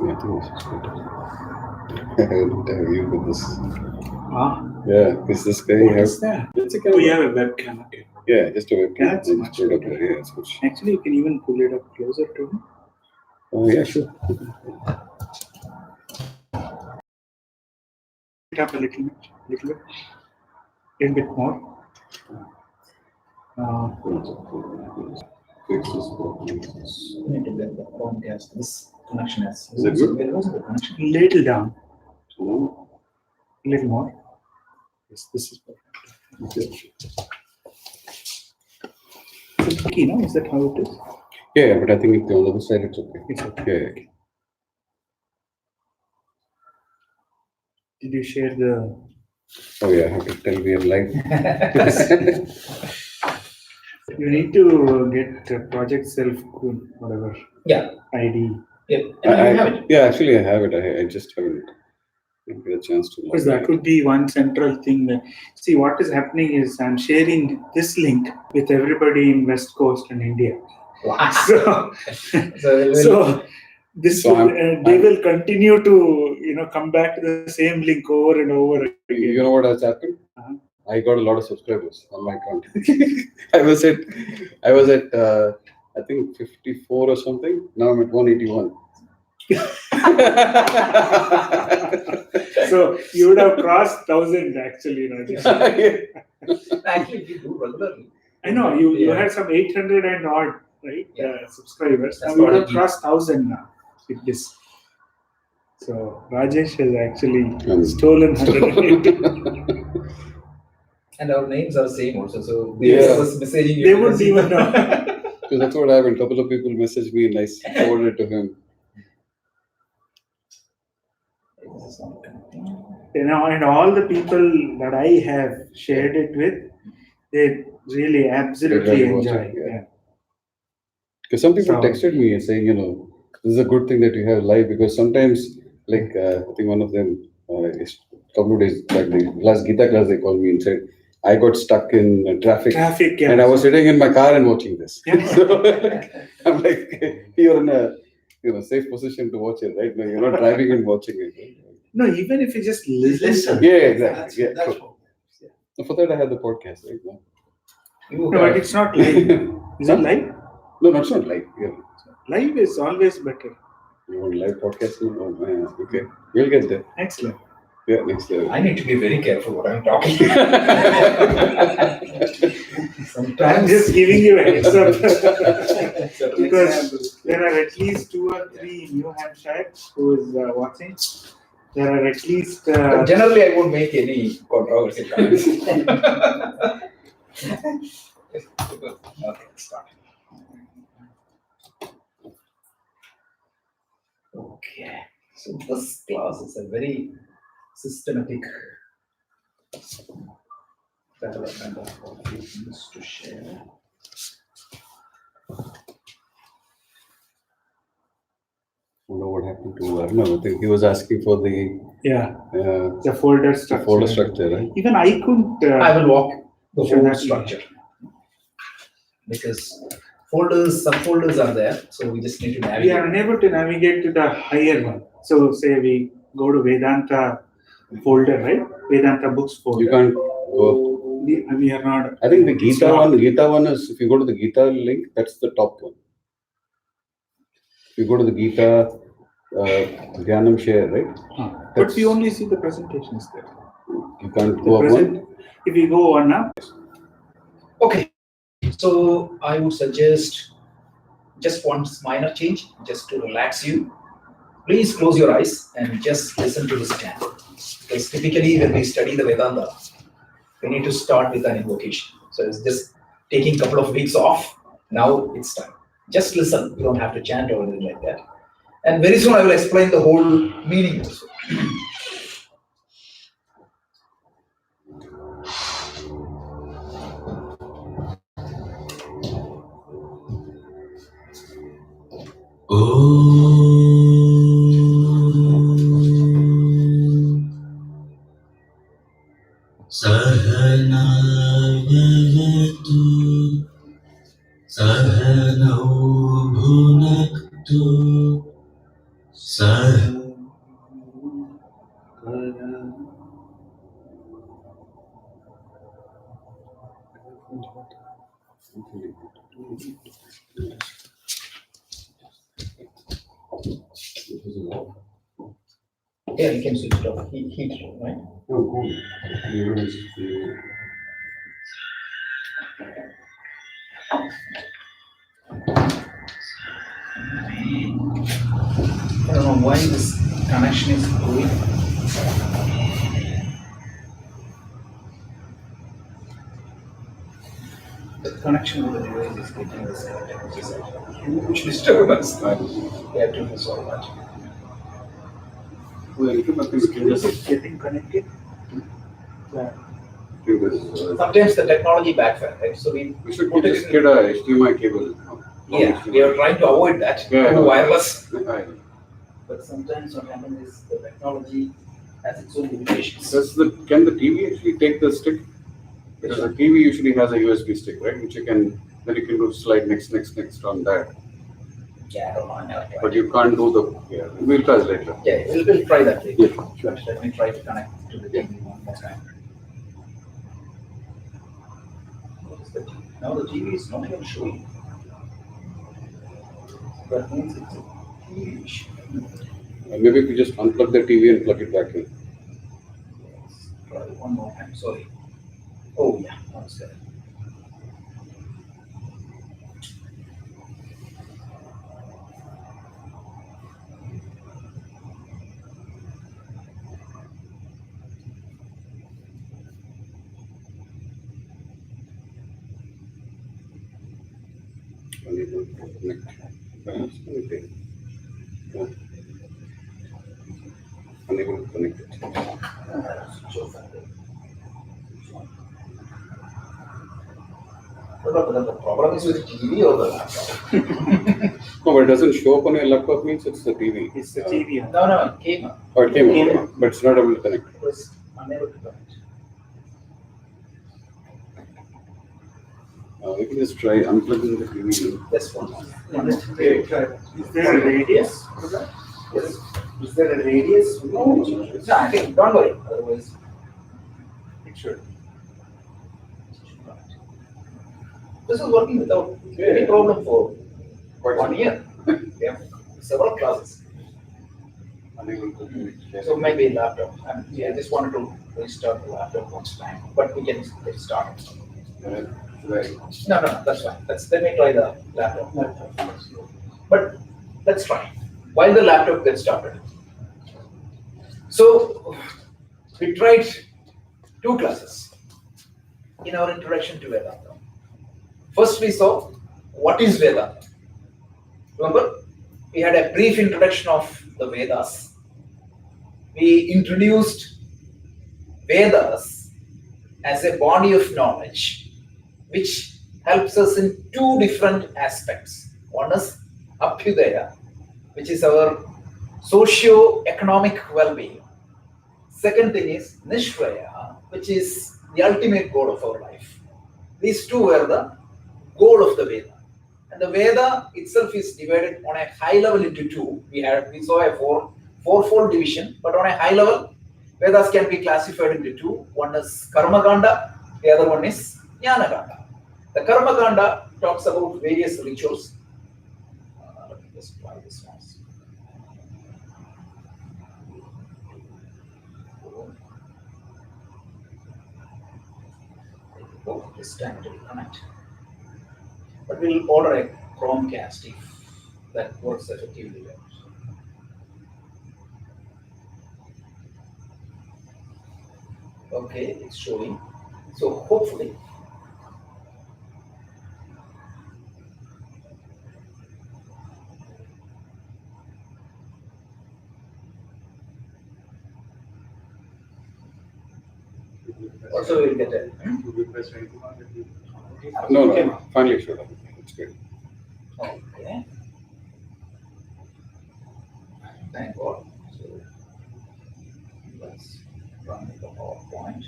Yeah, I think this is good. I don't have you with this. Ah, Yeah, because this guy what have. is that? It's a Oh, you camera. have a webcam. Okay. Yeah, just a webcam. That's I much just put it up better. there. Yeah, it's much. Actually, you can even pull it up closer to me. Oh yeah, sure. It up a little bit more. Fix this problem. Need to get the Chromecast. This connection has. Is it good? There was a connection. Little down, No? little more. Yes, this is perfect. Okay. It's okay, no? Is that how it is? Yeah, but I think if on the other side it's okay. It's okay. Yeah. Did you share the? Oh yeah, I have to tell we are live. You need to get project self whatever Yeah. ID. Yeah. And you have it. Yeah, actually I have it. I just haven't get a chance to. Because that could be one central thing. That, see, what is happening is I'm sharing this link with everybody in West Coast and India. Wow. So this So they will continue to come back to the same link over and over again. You know what has happened? Uh-huh. I got a lot of subscribers on my account. I was at I think 54 or something. Now I'm at 181. So you would have crossed 1,000 actually, Rajesh. Actually, we do regularly. I know you had some 800 and odd, right? Yeah. Subscribers. That's Now you what have I crossed 1,000 now with this. So Rajesh has actually stolen 180. And our names are same also. So Yeah. was messaging you. They wouldn't even know. So that's what happened. A couple of people messaged me and I forwarded it to him. And all the people that I have shared it with, they really absolutely really watch enjoy. it, yeah. Yeah. Because some people So- texted me and saying, this is a good thing that you have live because sometimes, like, I think one of them, a couple of days back, the last Gita class, they called me and said, I got stuck in traffic Traffic, yeah. and I was sitting in my car and watching this. Yeah. So I'm like, you're in a safe position to watch it, right? No, you're not driving and watching it. Right? No, even if you just listen. Yeah, exactly. Yeah, That's cool. So for that, I had the podcast, right? No, You No, but it's not live. Is it live? no, it's not live. Yeah. Live is always better. You want live podcast? Oh, man. Okay, we'll get there. Excellent. Yeah, next level. I need to be very careful what I'm talking. I'm Sometimes just giving you a heads up. Certain Because examples. there are at least 2 or 3 in New Hampshire who is watching. There are at least. But generally, I won't make any controversial comments. Okay, start. Okay, so this class is a very systematic development of what we used to share. I don't know what happened to Arnav. I think he was asking for the The folder structure. structure, right? Even I couldn't. I will walk the Sure, whole that's structure because folders, subfolders are there, so we just need to We navigate. are unable to navigate to the higher one. So, say we go to Vedanta folder, right? Vedanta books folder. You can't go. We are not. I think the It's Gita not- one. Gita one is if you go to the Gita link, that's the top one. If you go to the Gita Dhyanam share, right? But we only see the presentations there. You can't The go up present, one. if we go on up, Okay, so I would suggest just one minor change, just to relax you. Please close your eyes and just listen to this chant. Because typically when we study the Vedanta, we need to start with an invocation. So it's just taking a couple of weeks off. Now it's time. Just listen. You don't have to chant or anything like that. And very soon I will explain the whole meaning also. Sahana vavatu Sahanau bhunaktu Yeah, you can switch it off. Heat, right? Oh, cool. I don't know why this connection is going. The connection with the device is getting disconnected, which is a huge disturbance. We have to resolve that. Well, you can just Getting connected. do this. Sometimes the technology backfires, right? So we We put it just in. get a HDMI cable. Yeah, we are trying to avoid that Yeah, through wireless. I- But sometimes what happens is the technology has its own limitations. Can the TV actually take the stick? Because the TV usually has a USB stick, right? Which you can do slide next on that. Yeah, I don't know. I never tried. But you can't do the. Yeah, we'll try it later. Yeah, we'll try that later. Yeah, sure. Let me try to connect to the TV one more time. What is the TV? Now the TV is not even showing. That means it's a TV issue. Maybe if you just unplug the TV and plug it back in. Let's try one more time. Sorry. Oh yeah, that's good. Unable to connect. Okay. Yeah. Unable to connect it. The problem is with TV or the laptop? No, but it doesn't show up on your laptop means it's the TV. It's the TV. No, it came up. Oh, it came Came up, but it's not able to connect. It was unable to connect. We can just try unplugging the TV. That's one. Is there a radius for that? Yes. Is there a radius? No, I think, don't worry. Otherwise, It should. this is working without any problem for Quite 1 year. We have several classes. unable to connect. So maybe laptop. I just wanted to restart the laptop once time, but we can get started. Right. No, that's fine. Let me try the laptop. But let's try. While the laptop gets started. So we tried 2 classes in our introduction to Vedanta. First we saw what is Vedanta. Remember, we had a brief introduction of the Vedas. We introduced Vedas as a body of knowledge which helps us in 2 different aspects. One is Abhyudaya, which is our socio-economic well-being. Second thing is Nishvaya, which is the ultimate goal of our life. These 2 were the goal of the Veda. And the Veda itself is divided on a high level into 2. We saw a fourfold division, but on a high level, Vedas can be classified into 2. One is Karma Kanda, the other one is Jnana Kanda. The Karma Kanda talks about various rituals. Let me just try this once. Oh, this time to connect. But we'll order a Chromecast if that works effectively. Okay, it's showing. So hopefully. Also, we'll get it. No, finally showed up. It's good. Okay. Thank God. So let's run the PowerPoint.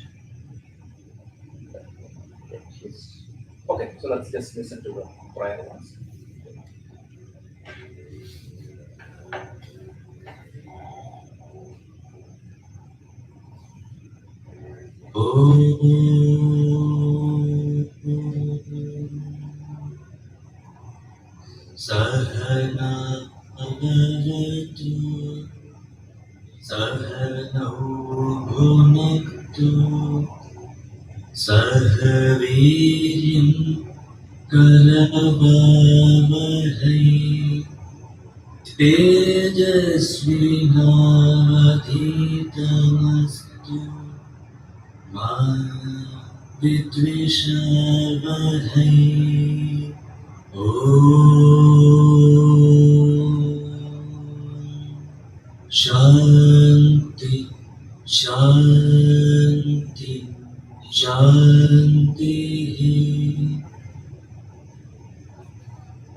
Okay, so let's just listen to the prior ones. Sahana Avadatu Sahano Bhunaktu Sahaviryam Karavavahai Tejasvinavadhitamastu Ma Vidvishavahai Shanti, Shanti, Shanti.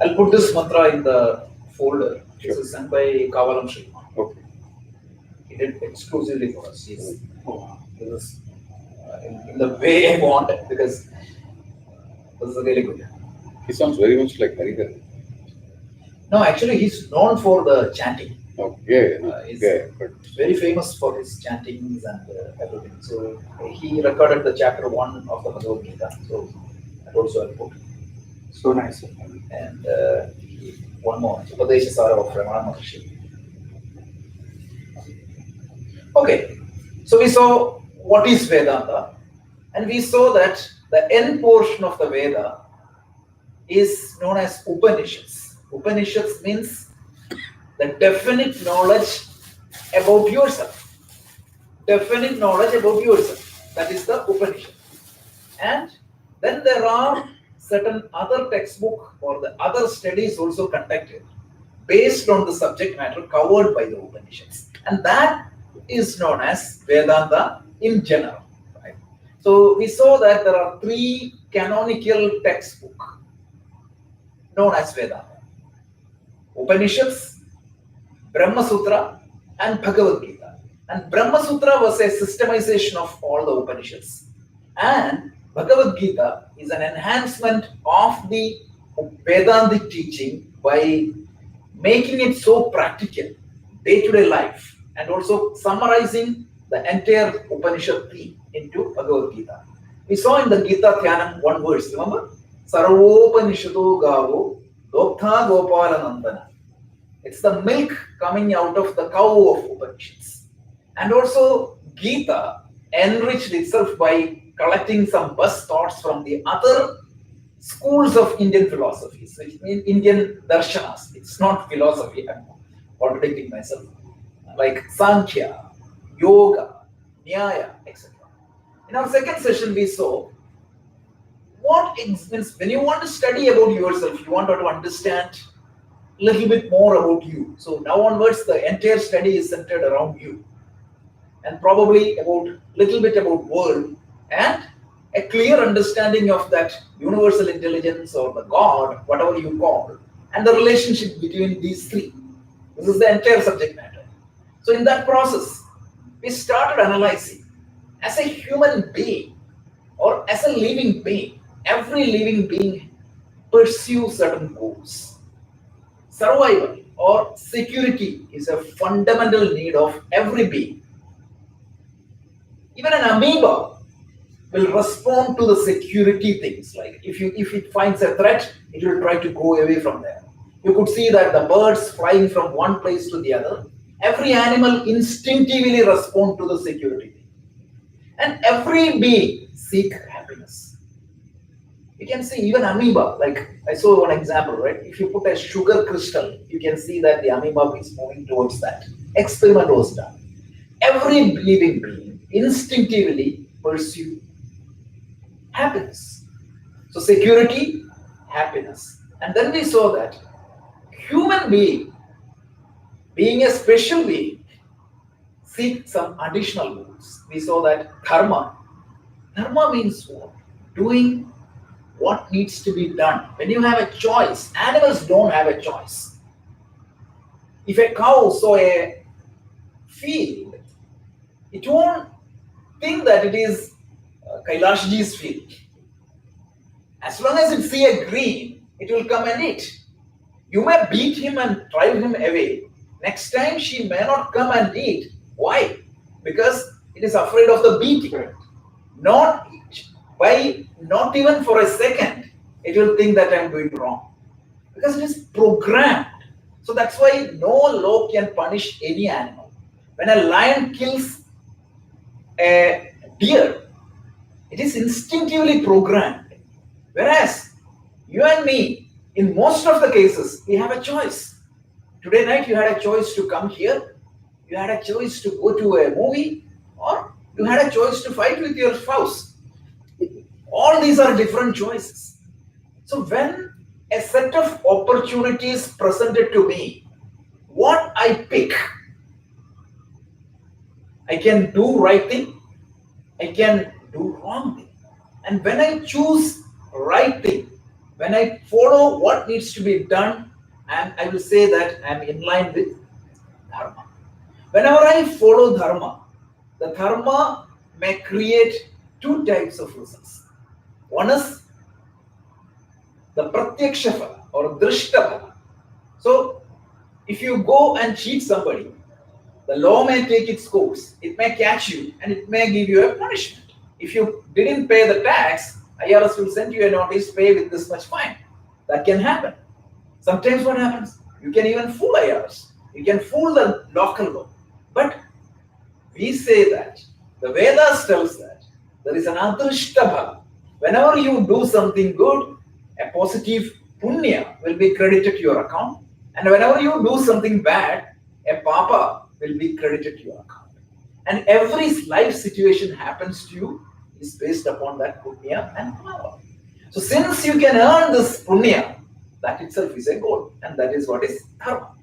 I'll put this mantra in the folder. This is sent by Kavalam Sriman. Okay. He did exclusively for us. This is in the way I want it, because this is really good. He sounds very much like Harihar. No, actually, he's known for the chanting. Okay, yeah, He's but very famous for his chantings and everything. So he recorded the chapter 1 of the Bhagavad Gita. So that also I put. So nice. And one more, Upadesha of Ramana Maharshi. Okay, so we saw what is Vedanta, and we saw that the end portion of the Veda is known as Upanishads. Upanishads means the definite knowledge about yourself. Definite knowledge about yourself. That is the Upanishad. And then there are certain other textbook or the other studies also conducted based on the subject matter covered by the Upanishads. And that is known as Vedanta in general. Right? So we saw that there are 3 canonical textbooks known as Vedanta. Upanishads, Brahma Sutra, and Bhagavad Gita. And Brahma Sutra was a systemization of all the Upanishads. And Bhagavad Gita is an enhancement of the Vedantic teaching by making it so practical, day-to-day life, and also summarizing the entire Upanishad theme into Bhagavad Gita. We saw in the Gita Dhyanam one verse, remember? Sarvopanishado Gavo Doktha Gopalanandana. It's the milk coming out of the cow of Upanishads. And also Gita enriched itself by collecting some best thoughts from the other schools of Indian philosophies, which mean Indian darshanas. It's not philosophy, I'm contradicting myself. Like Sankhya, Yoga, Nyaya, etc. In our second session, we saw what means when you want to study about yourself, you want to understand a little bit more about you. So now onwards, the entire study is centered around you, and probably about little bit about world and a clear understanding of that universal intelligence or the God, whatever you call, and the relationship between these 3. This is the entire subject matter. So in that process, we started analyzing as a human being or as a living being, every living being pursues certain goals. Survival or security is a fundamental need of every being. Even an amoeba will respond to the security things. Like if it finds a threat, it will try to go away from there. You could see that the birds flying from one place to the other, every animal instinctively respond to the security thing. And every being seek happiness. You can see even amoeba, like I saw one example, right? If you put a sugar crystal, you can see that the amoeba is moving towards that. Experiment was done. Every living being instinctively pursue happiness. So security, happiness. And then we saw that human being, being a special being, seek some additional goals. We saw that dharma. Dharma means what? Doing what needs to be done. When you have a choice, animals don't have a choice. If a cow saw a field, it won't think that it is Kailashji's field. As long as it see a green, it will come and eat. You may beat him and drive him away. Next time she may not come and eat. Why? Because it is afraid of the beating. Not not even for a second, it will think that I'm doing wrong. Because it is programmed. So that's why no law can punish any animal. When a lion kills a deer, it is instinctively programmed. Whereas you and me, in most of the cases, we have a choice. Today night you had a choice to come here, you had a choice to go to a movie, or you had a choice to fight with your spouse. All these are different choices. So when a set of opportunities presented to me, what I pick, I can do right thing, I can do wrong thing. And when I choose right thing, when I follow what needs to be done, and I will say that I'm in line with dharma. Whenever I follow dharma, the dharma may create two types of results. One is the pratyaksha phala or drishta phala. So if you go and cheat somebody, the law may take its course. It may catch you and it may give you a punishment. If you didn't pay the tax, IRS will send you a notice, pay with this much fine. That can happen. Sometimes what happens? You can even fool IRS. You can fool the local law. But we say that the Vedas tells that there is an adrishta bhala. Whenever you do something good, a positive punya will be credited to your account. And whenever you do something bad, a papa will be credited to your account. And every life situation happens to you is based upon that punya and power. So since you can earn this punya, that itself is a goal. And that is what is dharma.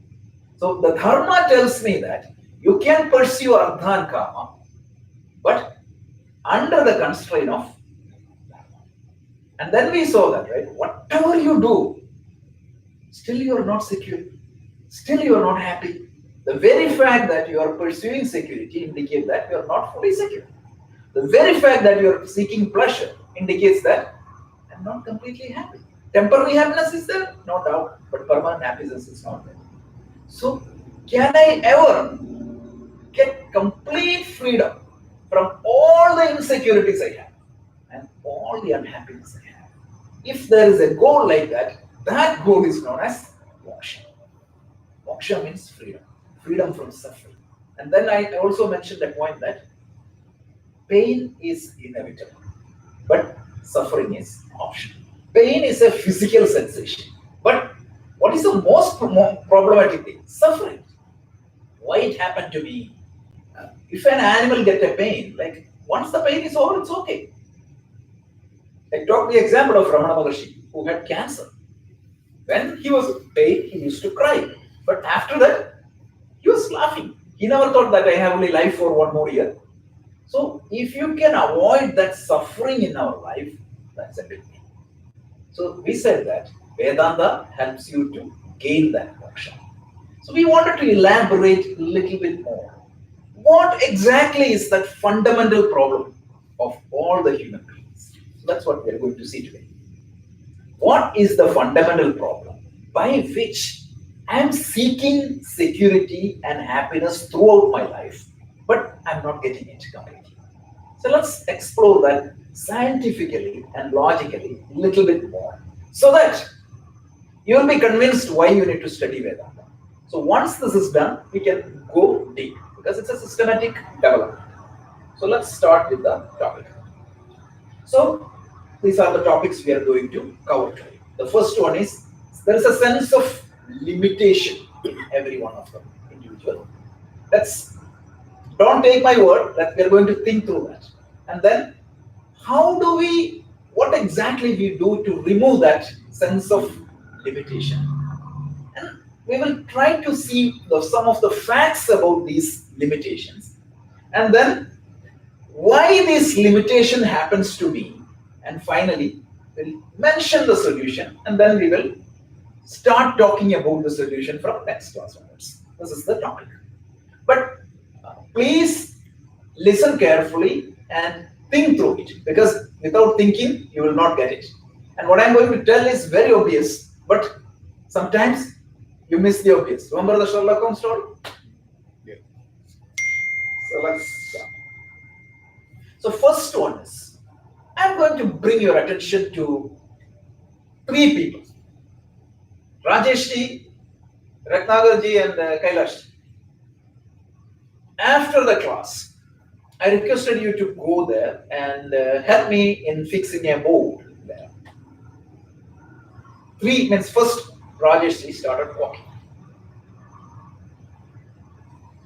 So the dharma tells me that you can pursue artha and kama, but under the constraint of dharma. And then we saw that, right? Whatever you do, still you are not secure. Still you are not happy. The very fact that you are pursuing security indicates that you are not fully secure. The very fact that you are seeking pleasure indicates that I'm not completely happy. Temporary happiness is there, no doubt, but permanent happiness is not there. So, can I ever get complete freedom from all the insecurities I have and all the unhappiness I have? If there is a goal like that, that goal is known as moksha. Moksha means freedom, freedom from suffering. And then I also mentioned the point that pain is inevitable, but suffering is optional. Pain is a physical sensation, but what is the most problematic thing? Suffering. Why it happened to me? If an animal gets a pain, like once the pain is over, it's okay. I talked the example of Ramana Maharshi, who had cancer. When he was in pain, he used to cry. But after that, he was laughing. He never thought that I have only life for one more year. So if you can avoid that suffering in our life, that's a big thing. So we said that Vedanta helps you to gain that moksha. So we wanted to elaborate a little bit more. What exactly is that fundamental problem of all the human beings? So that's what we are going to see today. What is the fundamental problem by which I am seeking security and happiness throughout my life, but I'm not getting it completely? So let's explore that scientifically and logically a little bit more so that you will be convinced why you need to study Vedanta. So once this is done, we can go deep because it's a systematic development. So let's start with the topic. So these are the topics we are going to cover today. The first one is there is a sense of limitation in every one of them individual. Don't take my word, that we are going to think through that. And then what exactly we do to remove that sense of limitation? And we will try to see some of the facts about these limitations. And then why this limitation happens to me. And finally, we'll mention the solution and then we will start talking about the solution from next class onwards. This is the topic. But please listen carefully and think through it, because without thinking, you will not get it. And what I'm going to tell is very obvious, but sometimes you miss the obvious. Remember the Sherlock Holmes story? Yeah. So let's start. So first one is, I'm going to bring your attention to 3 people: Rajeshji, Ratnagarji, and Kailash. After the class, I requested you to go there and help me in fixing a board there. 3 means first Rajeshji started walking.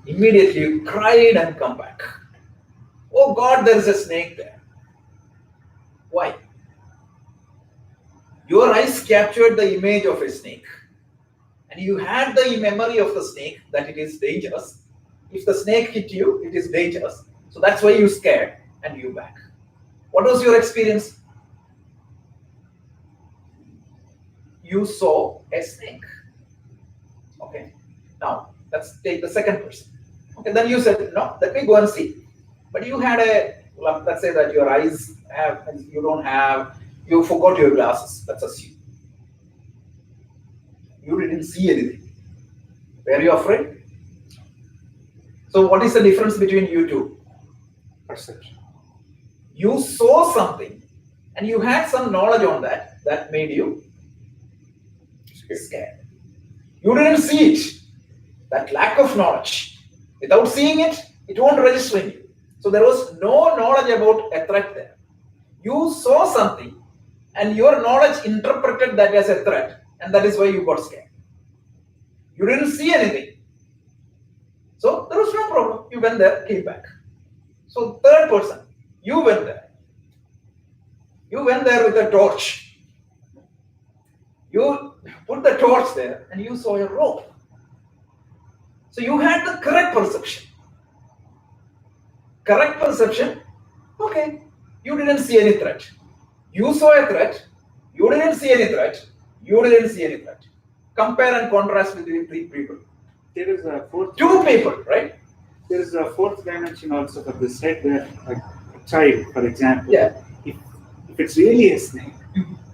Immediately you cried and come back. Oh God, there is a snake there. Why? Your eyes captured the image of a snake. And you had the memory of the snake that it is dangerous. If the snake hit you, it is dangerous. So that's why you scared and you back. What was your experience? You saw a snake. Okay. Now let's take the second person. Okay, then you said, no, let me go and see. But you had let's say that your eyes you forgot your glasses, let's assume. You didn't see anything. Were you afraid? So what is the difference between you two? Perception. You saw something and you had some knowledge on that made you scared. You didn't see it. That lack of knowledge. Without seeing it, it won't register in you. So there was no knowledge about a threat there. You saw something and your knowledge interpreted that as a threat, and that is why you got scared. You didn't see anything. So there was no problem. You went there, came back. So third person, you went there. You went there with a torch. You put the torch there and you saw a rope. So you had the correct perception. Correct perception, okay. You didn't see any threat. You saw a threat. You didn't see any threat. You didn't see any threat. Compare and contrast between 3 people. There is a fourth. 2 people, right? There is a fourth dimension also for this side where a child, for example, Yeah. if it's really a snake,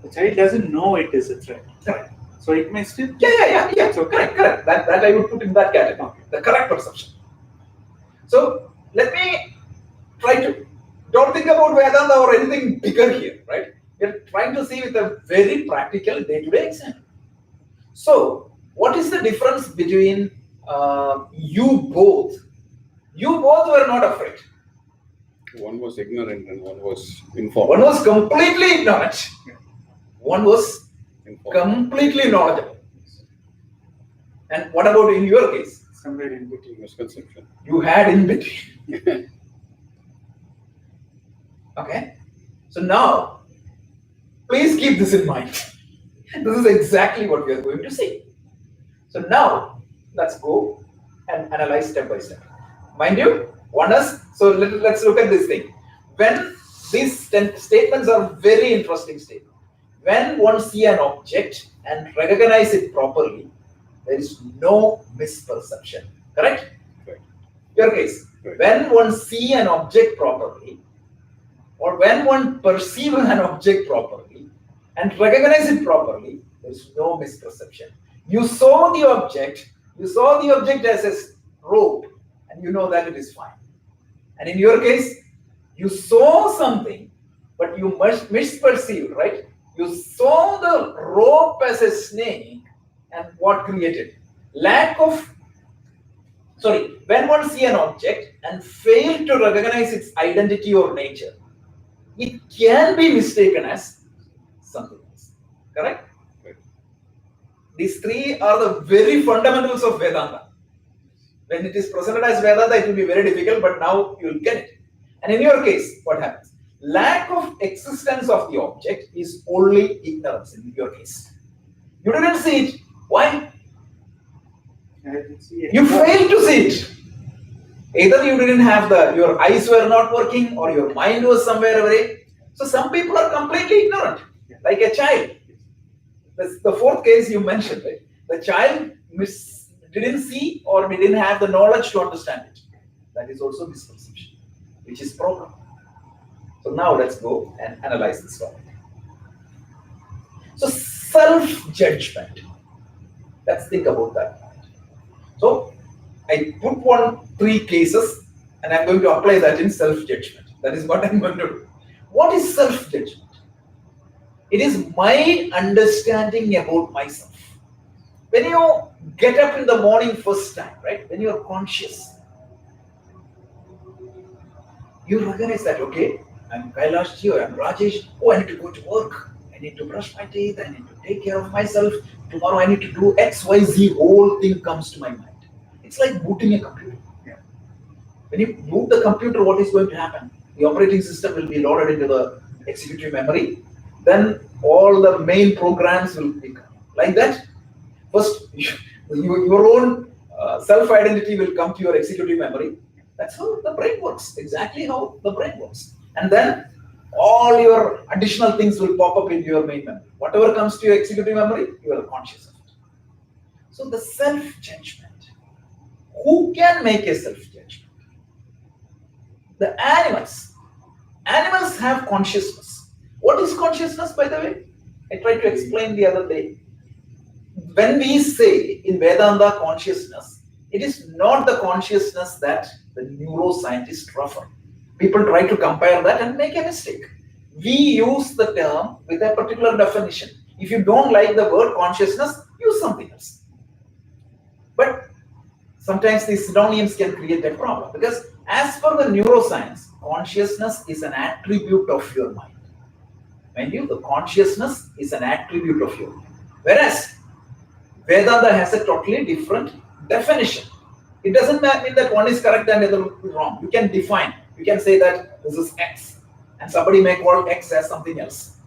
the child doesn't know it is a threat. Correct. So it may still. Yeah. It's okay. Correct. That I would put in that category. The correct perception. So let me try to, don't think about Vedanta or anything bigger here, right? We're trying to see with a very practical day-to-day example. So what is the difference between you both? You both were not afraid. One was ignorant and one was informed. One was completely ignorant. One was Informed. completely knowledgeable. And what about in your case? Somewhere in between. Misconception. You had in between. Okay. So now, please keep this in mind. This is exactly what we are going to see. So now, let's go and analyze step by step. Mind you, so let's look at this thing. When these statements are very interesting statements. When one see an object and recognize it properly, there is no misperception. Correct? Right. Your case. Right. When one see an object properly, or when one perceive an object properly and recognize it properly, there is no misperception. You saw the object as a rope, and you know that it is fine. And in your case, you saw something, but you misperceived, right? You saw the rope as a snake, and what created? When one see an object and fail to recognize its identity or nature, it can be mistaken as something else. Correct? Right. These 3 are the very fundamentals of Vedanta. When it is presented as Vedanta, it will be very difficult, but now you will get it. And in your case, what happens? Lack of existence of the object is only ignorance in your case. You didn't see it. Why? I didn't see it. You failed to see it. Either you didn't have your eyes were not working or your mind was somewhere away. So some people are completely ignorant, like a child. That's the 4th case you mentioned, right? The child didn't see or didn't have the knowledge to understand it. That is also misperception, which is problem. So now let's go and analyze this topic. So self-judgment. Let's think about that. So I put 3 cases and I'm going to apply that in self-judgment. That is what I'm going to do. What is self-judgment? It is my understanding about myself. When you get up in the morning first time, right? When you are conscious, you recognize that, okay, I'm Kailash here, I'm Rajesh. Oh, I need to go to work. I need to brush my teeth. I need to take care of myself. Tomorrow I need to do X, Y, Z. Whole thing comes to my mind. It's like booting a computer. Yeah. When you boot the computer, what is going to happen? The operating system will be loaded into the executive memory. Then all the main programs will be like that. First, your own self-identity will come to your executive memory. That's how the brain works, exactly how the brain works. And then all your additional things will pop up in your main memory. Whatever comes to your executive memory, you are conscious of it. So the self-judgment. Who can make a self-judgment? The animals. Animals have consciousness. What is consciousness, by the way? I tried to explain the other day. When we say in Vedanta consciousness, it is not the consciousness that the neuroscientists refer. People try to compare that and make a mistake. We use the term with a particular definition. If you don't like the word consciousness, use something else. But sometimes these synonyms can create a problem, because as per the neuroscience, consciousness is an attribute of your mind. Mind you, the consciousness is an attribute of your mind. Whereas Vedanta has a totally different definition. It doesn't mean that one is correct and the other is wrong. You can define. You can say that this is X, and somebody may call X as something else.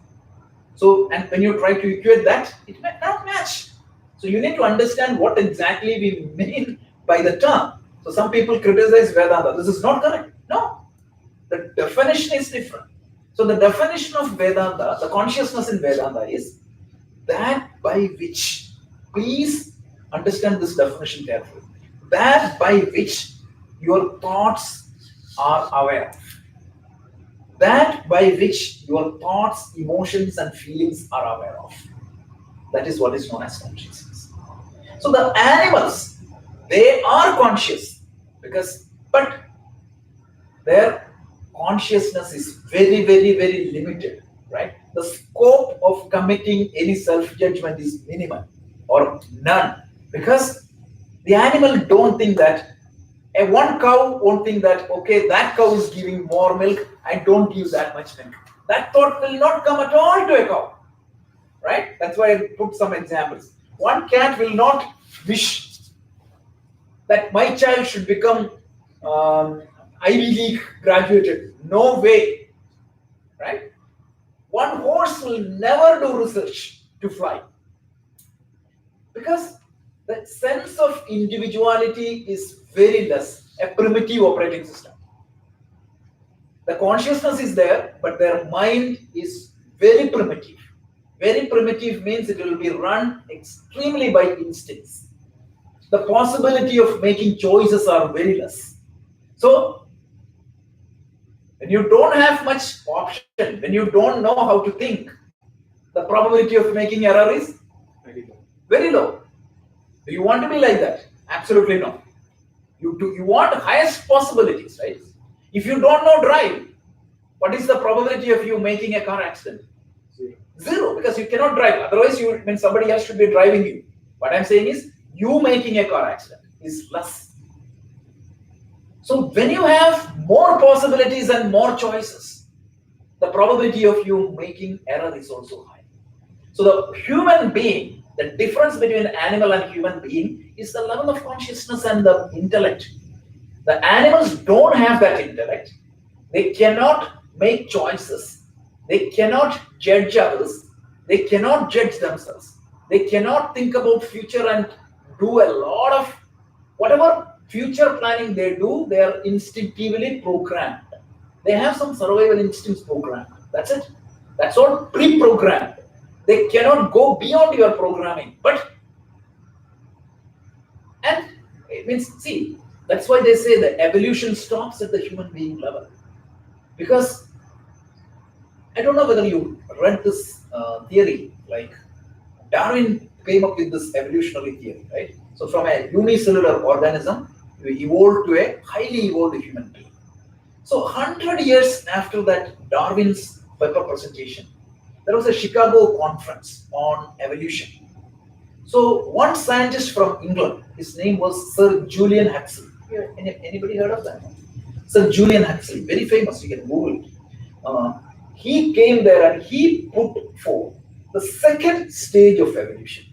So, and when you try to equate that, it may not match. So you need to understand what exactly we mean by the term. So some people criticize Vedanta. This is not correct. No, the definition is different. So the definition of Vedanta, the consciousness in Vedanta is that by which, please understand this definition carefully, that by which your thoughts are aware of. That by which your thoughts, emotions, and feelings are aware of. That is what is known as consciousness. So the animals, they are conscious, but their consciousness is very, very, very limited, right? The scope of committing any self-judgment is minimal or none, because the animal don't think that, one cow won't think that, okay, that cow is giving more milk, I don't give that much milk. That thought will not come at all to a cow, right? That's why I put some examples. One cat will not wish that my child should become Ivy League graduated. No way, right? One horse will never do research to fly, because the sense of individuality is very less, a primitive operating system. The consciousness is there, but their mind is very primitive. Very primitive means it will be run extremely by instincts. The possibility of making choices are very less. So, when you don't have much option, when you don't know how to think, the probability of making error is Very low. very low. Do you want to be like that? Absolutely no. You want highest possibilities, right? If you don't know drive, what is the probability of you making a car accident? Zero. Zero, because you cannot drive. Otherwise, when somebody else should be driving you. What I'm saying is, you making a car accident is less. So when you have more possibilities and more choices, the probability of you making error is also high. So the human being, the difference between animal and human being is the level of consciousness and the intellect. The animals don't have that intellect. They cannot make choices. They cannot judge others. They cannot judge themselves. They cannot think about future and do a lot of whatever future planning they do. They are instinctively programmed. They have some survival instincts programmed. That's it. That's all pre-programmed. They cannot go beyond your programming. And it means, see, that's why they say the evolution stops at the human being level. Because I don't know whether you read this theory, like Darwin came up with this evolutionary theory, right? So from a unicellular organism, we evolved to a highly evolved human being. So 100 years after that Darwin's paper presentation. There was a Chicago conference on evolution. So one scientist from England, his name was Sir Julian Huxley. Anybody heard of that? Sir Julian Huxley, very famous. You can Google it. He came there and he put forth the second stage of evolution.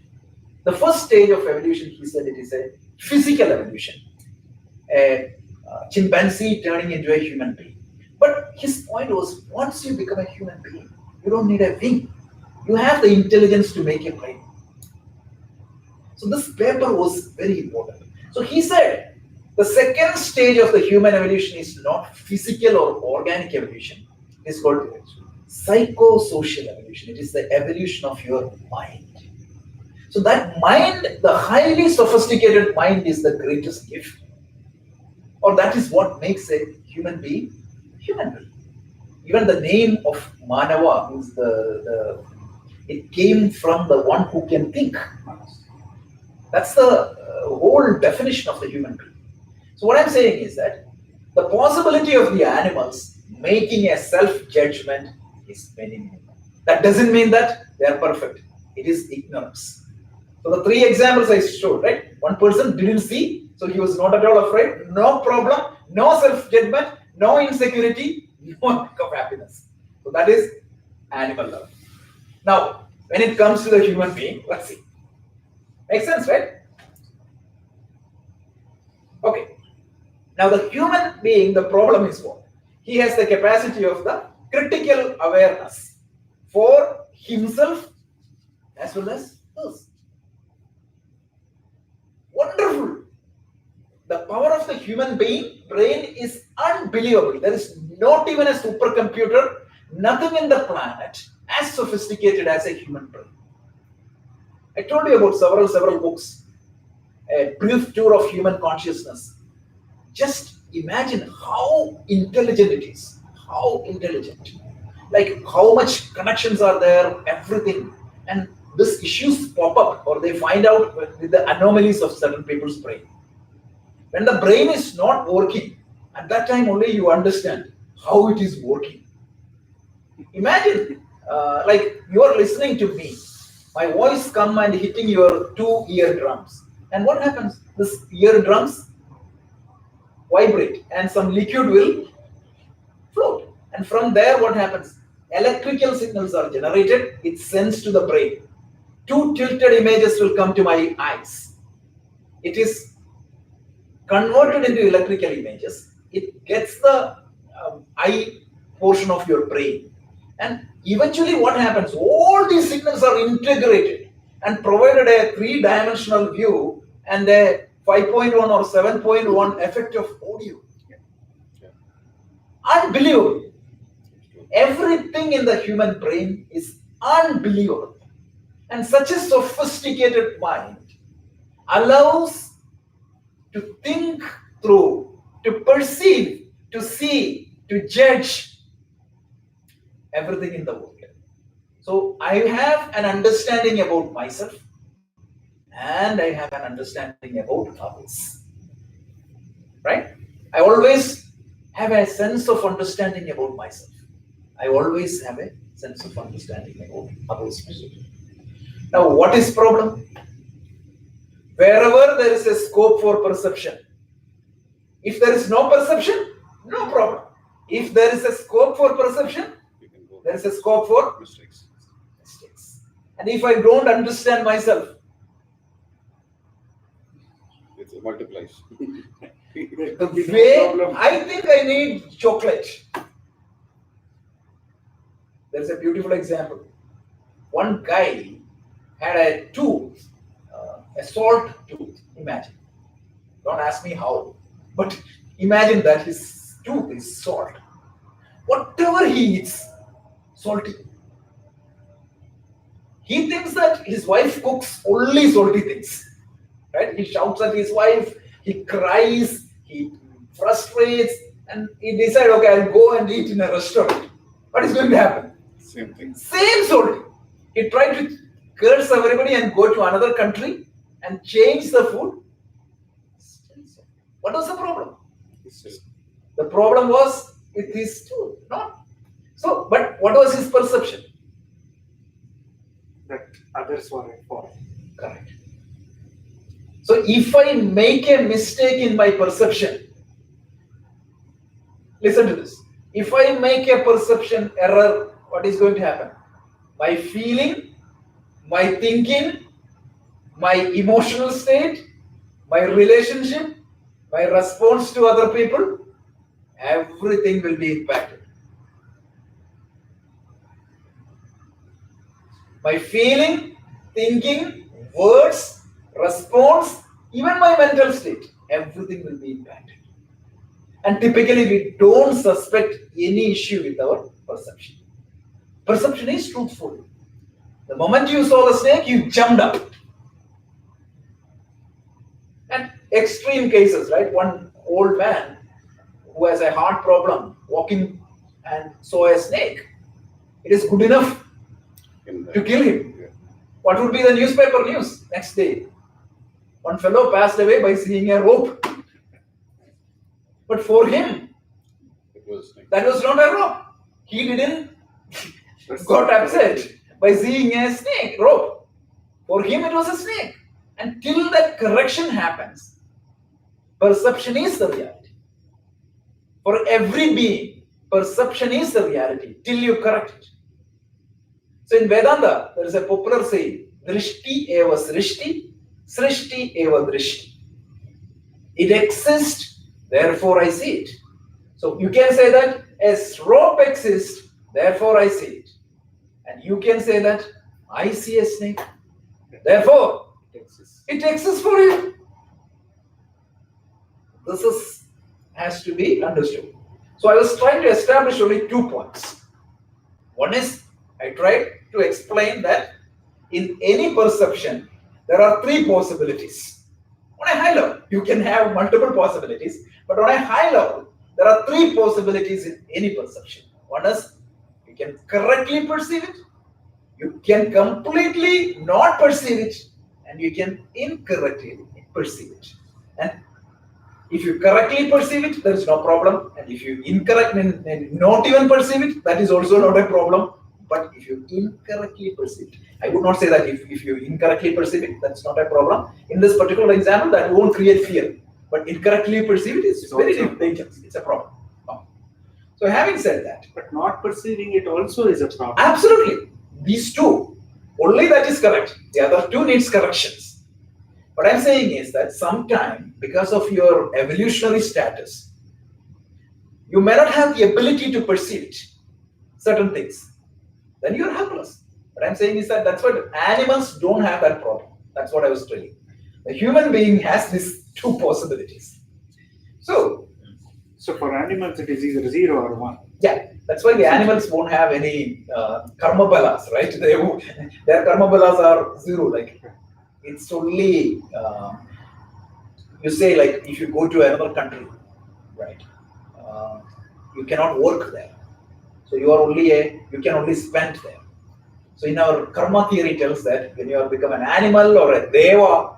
The first stage of evolution, he said, it is a physical evolution, a chimpanzee turning into a human being. But his point was, once you become a human being, you don't need a wing. You have the intelligence to make a brain. So this paper was very important. So he said, the second stage of the human evolution is not physical or organic evolution. It is called psychosocial evolution. It is the evolution of your mind. So that mind, the highly sophisticated mind, is the greatest gift. Or that is what makes a human being human being. Even the name of Manava means it came from the one who can think. That's the whole definition of the human being. So what I'm saying is that the possibility of the animals making a self-judgment is very minimal. That doesn't mean that they are perfect. It is ignorance. So the three examples I showed, right? One person didn't see, so he was not at all afraid, no problem, no self-judgment, no insecurity, no lack of happiness. So that is animal love. Now, when it comes to the human being, let's see. Makes sense, right? Okay. Now the human being, the problem is what? He has the capacity of the critical awareness for himself as well as us. Wonderful. The power of the human brain is unbelievable. There is not even a supercomputer, nothing in the planet as sophisticated as a human brain. I told you about several books, a brief tour of human consciousness. Just imagine how intelligent it is. How intelligent. Like how much connections are there, everything. And these issues pop up, or they find out with the anomalies of certain people's brain. When the brain is not working, at that time only you understand how it is working. Imagine, like you are listening to me, my voice come and hitting your two eardrums. And what happens? This eardrums vibrate and some liquid will float. And from there what happens? Electrical signals are generated, it sends to the brain. Two tilted images will come to my eyes. It is converted into electrical images. It gets the eye portion of your brain. And eventually what happens? All these signals are integrated and provided a three-dimensional view and a 5.1 or 7.1 effect of audio. Unbelievable. Everything in the human brain is unbelievable. And such a sophisticated mind allows to think through, to perceive, to see, to judge everything in the world. So I have an understanding about myself and I have an understanding about others. Right? I always have a sense of understanding about myself. I always have a sense of understanding about others. Now, what is problem? Wherever there is a scope for perception. If there is no perception, no problem. If there is a scope for perception, there is a scope for mistakes. And if I don't understand myself, it multiplies. the way I think I need chocolate. There's a beautiful example. One guy had a tooth, a salt tooth, imagine. Don't ask me how, but imagine that his tooth is salt. Whatever he eats, salty. He thinks that his wife cooks only salty things. Right? He shouts at his wife, he cries, he frustrates, and he decides, okay, I'll go and eat in a restaurant. What is going to happen? Same thing. Same salty. He tried to curse everybody and go to another country and change the food. What was the problem? The problem was with his tooth, not. So, but what was his perception? That others were at fault. Correct. So if I make a mistake in my perception, listen to this. If I make a perception error, what is going to happen? My feeling, my thinking, my emotional state, my relationship, my response to other people, everything will be impacted. My feeling, thinking, words, response, even my mental state, everything will be impacted. And typically we don't suspect any issue with our perception. Perception is truthful. The moment you saw the snake, you jumped up. And extreme cases, right? One old man who has a heart problem walking and saw a snake. It is good enough to kill him. Yeah. What would be the newspaper news next day? One fellow passed away by seeing a rope. But for him, It was like, that was not a rope. He didn't got upset by seeing a snake rope. For him, it was a snake. And till that correction happens, perception is the reality. For every being, perception is the reality till you correct it. So in Vedanta, there is a popular saying, Drishti eva srishti, srishti eva drishti. It exists, therefore I see it. So you can say that a rope exists, therefore I see it. And you can say that I see a snake, therefore it exists for you. This has to be understood. So I was trying to establish only 2 points. One is, I tried to explain that in any perception, there are 3 possibilities. On a high level, you can have multiple possibilities, but on a high level, there are 3 possibilities in any perception. One is, you can correctly perceive it, you can completely not perceive it, and you can incorrectly perceive it. And if you correctly perceive it, there is no problem. And if you incorrectly not even perceive it, that is also not a problem. But if you incorrectly perceive it, I would not say that if you incorrectly perceive it, that's not a problem. In this particular example, that won't create fear. But incorrectly perceive it is very dangerous. It's a problem. So having said that, But not perceiving it also is a problem. absolutely, these 2, only that is correct. The other 2 needs corrections. What I'm saying is that sometime, because of your evolutionary status, you may not have the ability to perceive it, certain things. Then you're helpless. What I'm saying is that that's what animals don't have that problem. That's what I was telling. The human being has these 2 possibilities. So for animals, it is either 0 or 1. yeah, that's why the animals won't have any karma balas, right? Their karma balas are 0. Like it's only you say, like, if you go to another country, right? You cannot work there, so you can only spend there. So in our karma theory tells that when you have become an animal or a deva,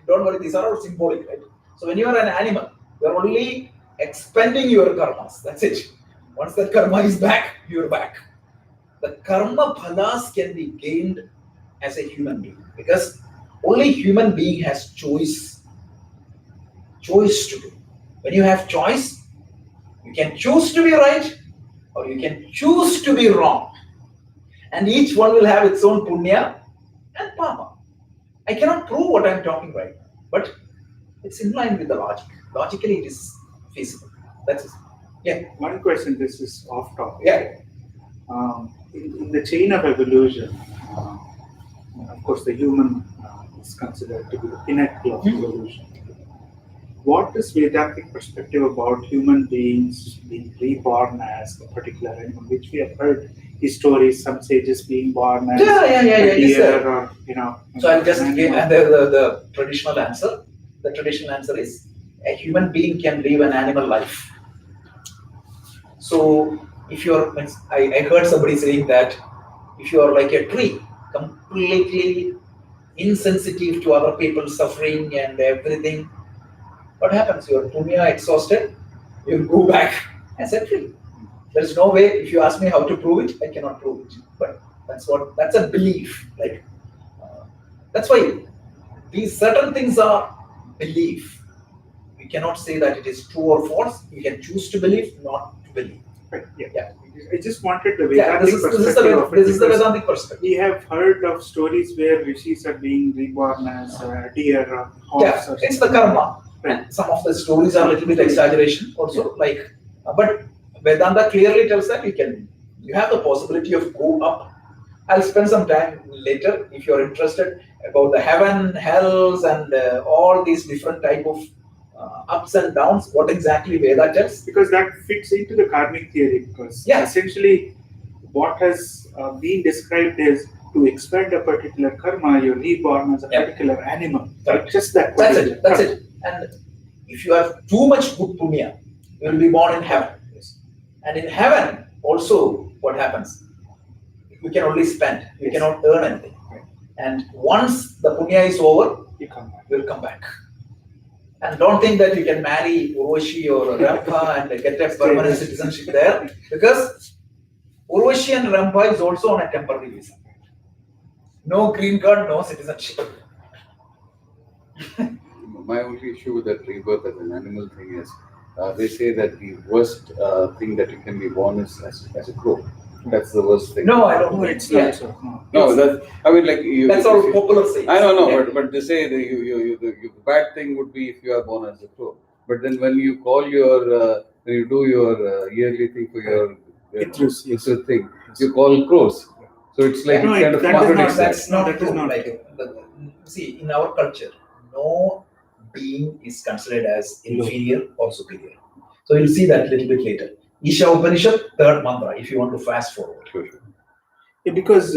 don't worry, these are all symbolic, right? So when you are an animal, you are only expending your karmas. That's it. Once that karma is back, you're back. The karma phalas can be gained as a human being because only human being has choice to do. When you have choice, you can choose to be right or you can choose to be wrong. And each one will have its own punya and pama. I cannot prove what I'm talking right now, but it's in line with the logic. Logically, it is feasible. That's it. Yeah. One question, this is off topic. Yeah. In the chain of evolution, of course, the human is considered to be the pinnacle of evolution. What is Vedantic perspective about human beings being reborn as a particular animal, which we have heard his stories, some sages being born as Yeah. a Yes, sir. deer or, you know. So I'll just an give animal. the traditional answer. The traditional answer is a human being can live an animal life. So if you're, I heard somebody saying that if you are like a tree, completely insensitive to other people's suffering and everything, what happens? Your punya exhausted, you go back as a tree. There's no way. If you ask me how to prove it, I cannot prove it. But that's a belief. Like that's why these certain things are belief. We cannot say that it is true or false. You can choose to believe, not to believe. Right, yeah. Yeah. I just wanted the Yeah, Vedantic perspective of it. this is the because Vedantic perspective. we have heard of stories where rishis are being reborn as deer or horse. Yeah, Or it's the karma. Right. And some of the stories are a little bit exaggeration also. But Vedanta clearly tells that you have the possibility of go up. I'll spend some time later if you're interested about the heaven, hells, and all these different type of ups and downs. What exactly Veda tells? Because that fits into the karmic theory. Because Yeah. essentially, what has been described is to expend a particular karma, you're reborn as a Yeah. particular animal. Correct. Just that. That's particular it. That's karma. it. And if you have too much good punya, you will be born in heaven. Yes. And in heaven, also, what happens? You can only spend. You Yes. cannot earn anything. Right. And once the punya is over, You come back. you will come back. And don't think that you can marry Urvashi or Rampa and get a permanent citizenship there, because Urvashi and Rampa is also on a temporary visa. No green card, no citizenship. My only issue with that rebirth as an animal thing is they say that the worst thing that you can be born is as a crow. That's the worst thing. No, I don't No, think it's yeah. not so. No. No, that I mean, like you. That's all popular saying. I don't know, Yeah. but they say the bad thing would be if you are born as a crow. But then when you call your when you do your yearly thing for your Pitrus, yes. Pitrus thing, you call crows. So it's like No, it kind of that is contradicts not- that. That's not that is true. not Like, see, in our culture, no being is considered as inferior or superior. So you'll see that a little bit later. Isha Upanishad, third mantra, if you want to fast forward. Sure. Yeah, because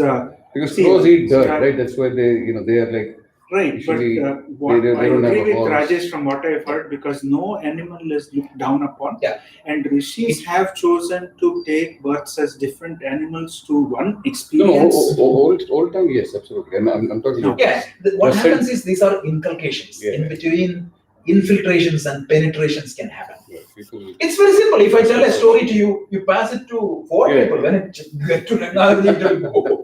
Because see, crows eat dirt, uh, right? That's why they are like right, but usually what they I don't have agree a with horse. Rajesh from what I've heard, because no animal is looked down upon, Yeah. and rishis have chosen to take births as different animals to one No, experience. old time, yes, absolutely. I'm talking No. about Yeah, what Just happens is these are inculcations. Yeah. In between, infiltrations and penetrations can happen. yeah, people. It's very simple. If I tell a story to you, you pass it to four Yeah. people. When it get to Rangadri, it will go.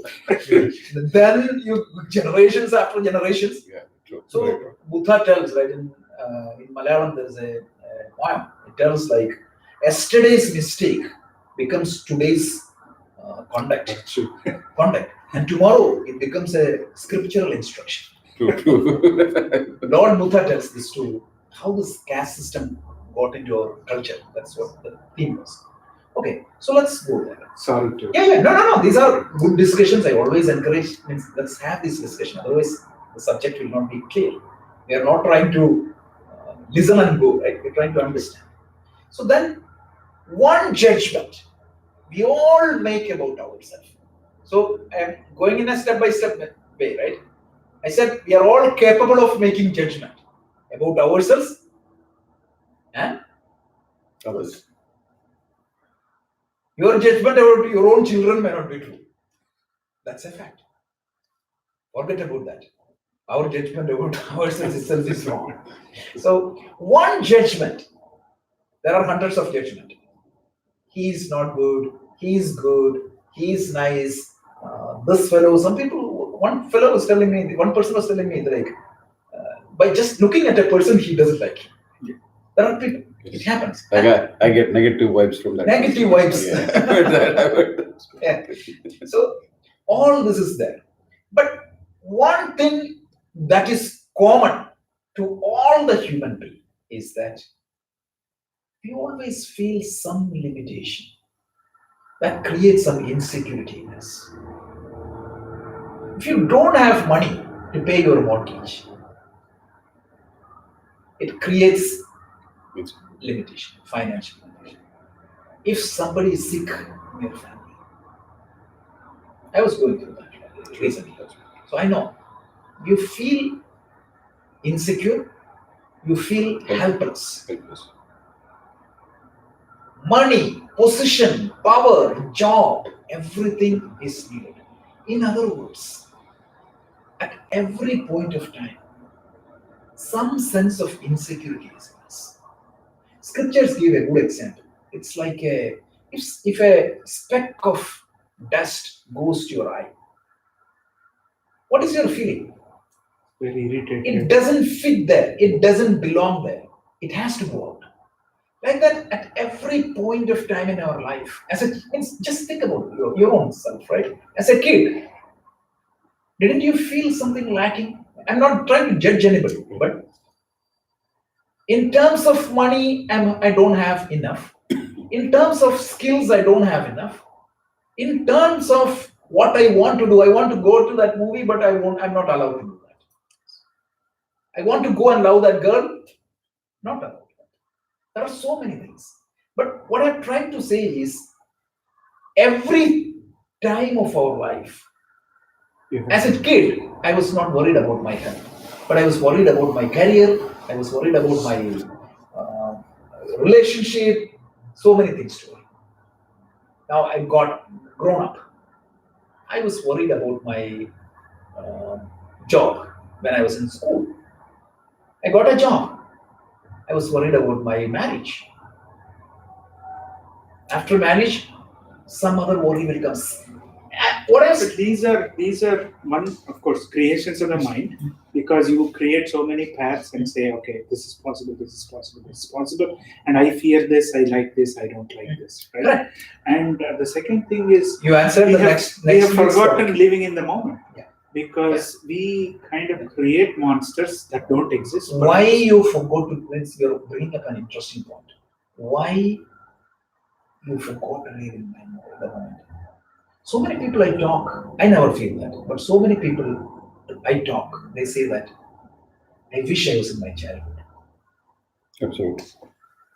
Then you generations after generations. Yeah, true. So Very true. Buddha tells, right, in Malayalam there is a poem. It tells like yesterday's mistake becomes today's conduct, That's true. and tomorrow it becomes a scriptural instruction. True. Lord Buddha tells this to how this caste system got into our culture. That's what the theme was. Okay, so let's go there. Sorry to. Yeah, no. These are good discussions. I always encourage. Let's have this discussion. Otherwise, the subject will not be clear. We are not trying to listen and go. Right? We're trying to understand. So then, one judgment we all make about ourselves. So I'm going in a step-by-step way, right? I said we are all capable of making judgment about ourselves and Others. your judgment about your own children may not be true. That's a fact. Forget about that. Our judgment about ourselves itself is wrong. So one judgment, there are hundreds of judgment. He is not good. He is good. He is nice. This fellow. Some people. One fellow was telling me. One person was telling me that like by just looking at a person, he doesn't like him. There are people. It happens. I get negative vibes from that. Negative vibes. Yeah, I heard that. I heard that. Yeah. So all this is there. But one thing that is common to all the human beings is that we always feel some limitation that creates some insecurity in us. If you don't have money to pay your mortgage, it creates limitation, financial limitation. If somebody is sick in your family, I was going through that recently, so I know you feel insecure, you feel helpless. Money, position, power, job, everything is needed. In other words, at every point of time, some sense of insecurity is in us. Scriptures give a good example. It's if a speck of dust goes to your eye, what is your feeling? Very irritated. It doesn't fit there. It doesn't belong there. It has to go out. Like that at every point of time in our life. Just think about your own self, right? As a kid, didn't you feel something lacking? I'm not trying to judge anybody, but in terms of money, I don't have enough. In terms of skills, I don't have enough. In terms of what I want to do, I want to go to that movie, but I'm not allowed to do that. I want to go and love that girl, not allowed. There are so many things. But what I'm trying to say is, every time of our life, as a kid, I was not worried about my health, but I was worried about my career, I was worried about my relationship, so many things to worry. Now I got grown up. I was worried about my job when I was in school. I got a job. I was worried about my marriage. After marriage, some other worry will come. What else? But these are one, of course, creations of the mind, because you create so many paths and say, okay, this is possible, this is possible, this is possible, and I fear this, I like this, I don't like this, right? Right. And the second thing is, You answered the next. we have week's forgotten topic. living in the moment, Yeah. because we kind of create monsters that don't exist. Why you forgot to? You're bringing up an interesting point. Why you forgot to live in the moment? So many people I talk, I never feel that, but so many people I talk, they say that I wish I was in my childhood. Absolutely.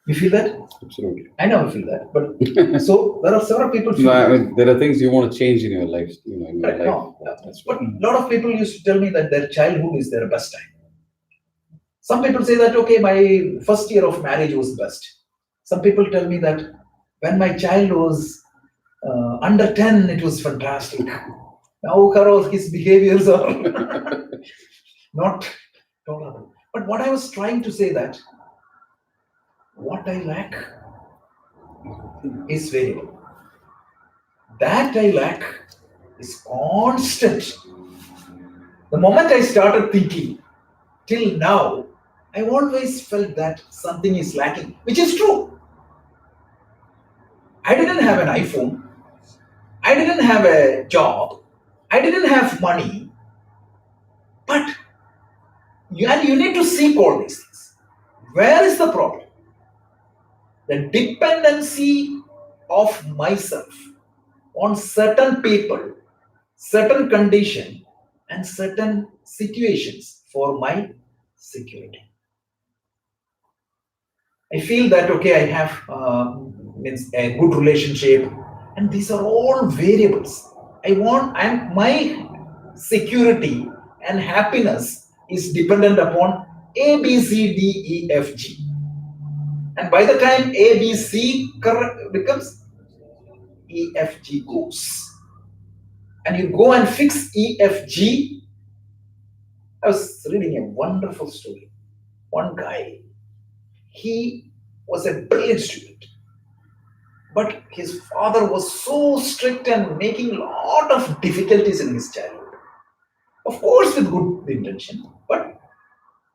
You feel that? Absolutely. I never feel that, but so there are several people. Feel No, I that. mean, there are things you want to change in your life, in your Right, life. no. That's But what. a lot of people used to tell me that their childhood is their best time. Some people say that, okay, my first year of marriage was best. Some people tell me that when my child was under 10, it was fantastic. Now, Karol, his behaviors are not tolerable. But what I was trying to say that what I lack is variable. That I lack is constant. The moment I started thinking, till now, I always felt that something is lacking, which is true. I didn't have an iPhone. I didn't have a job. I didn't have money. But you need to seek all these things. Where is the problem? The dependency of myself on certain people, certain condition, and certain situations for my security. I feel that okay, I have means a good relationship, and these are all variables. And my security and happiness is dependent upon A, B, C, D, E, F, G. And by the time A, B, C becomes, E, F, G goes. And you go and fix E, F, G. I was reading a wonderful story. One guy, he was a brilliant student, but his father was so strict and making a lot of difficulties in his childhood. Of course, with good intention, but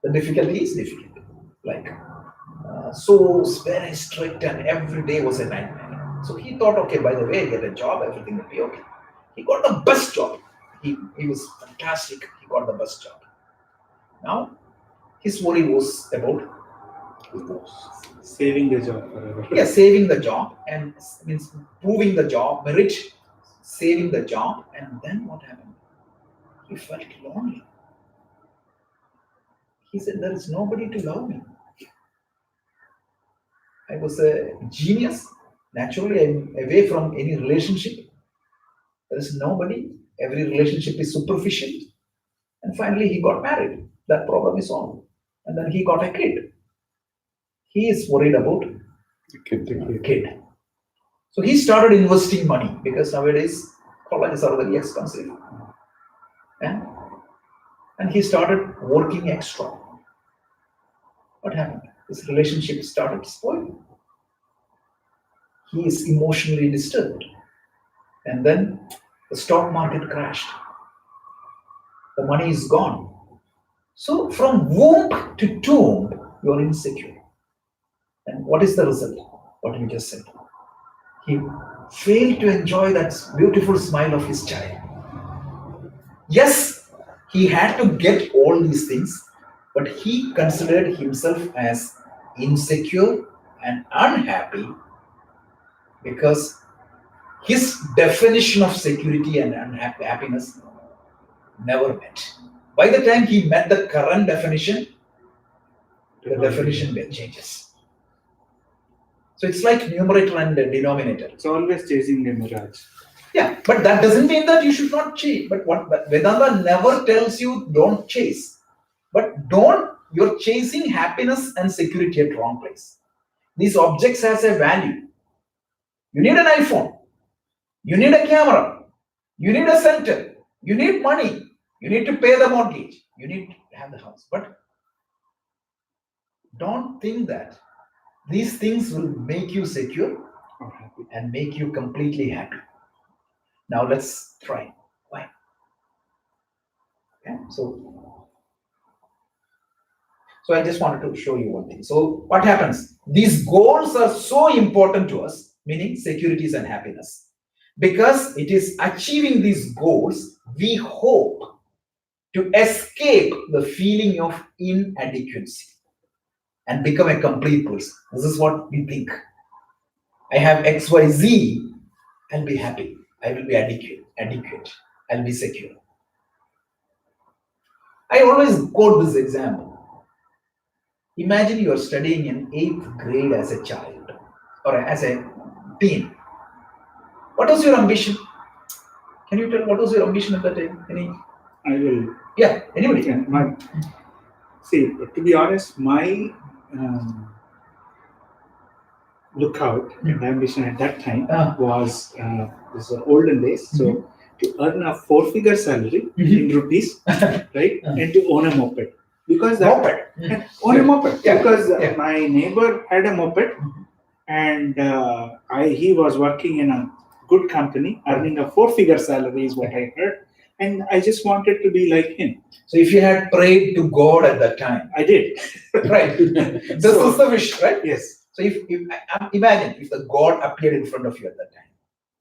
the difficulty is difficult. Like, so very strict, and every day was a nightmare. So he thought, okay, by the way, get a job, everything will be okay. He got the best job. He was fantastic. He got the best job. Now, his worry was about saving the job forever. yeah, saving the job, and means proving the job, merit, saving the job, and then what happened? He felt lonely. He said, there is nobody to love me. I was a genius. Naturally, I'm away from any relationship. There is nobody. Every relationship is superficial. And finally, he got married. That problem is solved. And then he got a kid. He is worried about The kid. So he started investing money because nowadays colleges are very expensive. And he started working extra. What happened? His relationship started spoiling. he is emotionally disturbed. And then the stock market crashed. The money is gone. So from womb to tomb, you are insecure. And what is the result? What you just said. He failed to enjoy that beautiful smile of his child. Yes, he had to get all these things, but he considered himself as insecure and unhappy because his definition of security and happiness never met. By the time he met the current definition, the definition changes. So it's like numerator and denominator. It's always chasing a mirage. Yeah, but that doesn't mean that you should not chase. But Vedanta never tells you don't chase. But you're chasing happiness and security at wrong place. These objects has a value. You need an iPhone. You need a camera. You need a center. You need money. You need to pay the mortgage. You need to have the house. But don't think that these things will make you secure Or happy. and make you completely happy. Now let's try. Why? Okay, so I just wanted to show you one thing. So what happens? These goals are so important to us, meaning securities and happiness. Because it is achieving these goals, we hope to escape the feeling of inadequacy and become a complete person. This is what we think. I have XYZ, I'll be happy. I will be adequate. I'll be secure. I always quote this example. Imagine you are studying in 8th grade as a child or as a teen. What was your ambition? Can you tell what was your ambition at that time? I will. Yeah, anybody? Yeah, see, to be honest, my lookout and ambition at that time was this was olden days. So to earn a 4-figure salary in rupees, right, and to own a moped. Because that own a moped. Yeah. Because my neighbor had a moped, and he was working in a good company, earning a 4-figure salary is what I heard, and I just wanted to be like him. So if you had prayed to God at that time, I did. right? This is the wish, right? Yes. So if imagine if the God appeared in front of you at that time,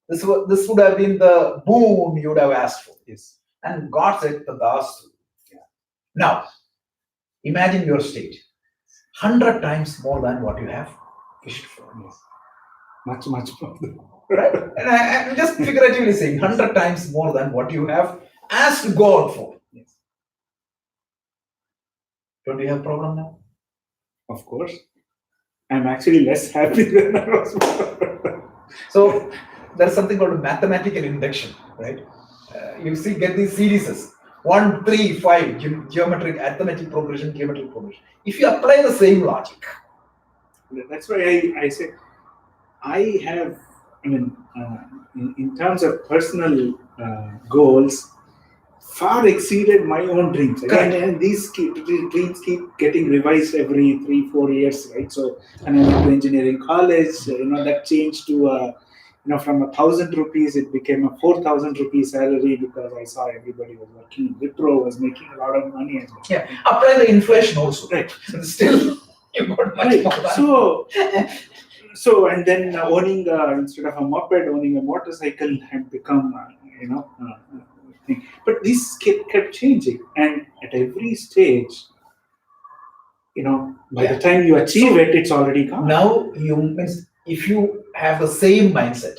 this would have been the boon you would have asked for. Yes. And God said, "Tadastu." Yeah. Now, imagine your state, 100 times more than what you have wished for. Yes. Much more. Right? And I'm just figuratively saying 100 times more than what you have asked God for. Yes. Don't you have a problem now? Of course. I'm actually less happy than I was before. So there's something called mathematical induction, right? You see, get these series 1, 3, 5, geometric, arithmetic progression, geometric progression. If you apply the same logic, That's why I say I have, in terms of personal goals, far exceeded my own dreams. Correct. And these dreams keep getting revised every 3-4 years, right? So, and I went to engineering college. That changed to from 1,000 rupees, it became a 4,000 rupee salary because I saw everybody was working. Wipro was making a lot of money. yeah, apply the inflation also. Right. Still, you got much Right. more than So and then owning instead of a moped, owning a motorcycle had become thing. But this kept changing, and at every stage, by the time you achieve it, it's already gone. Now if you have the same mindset,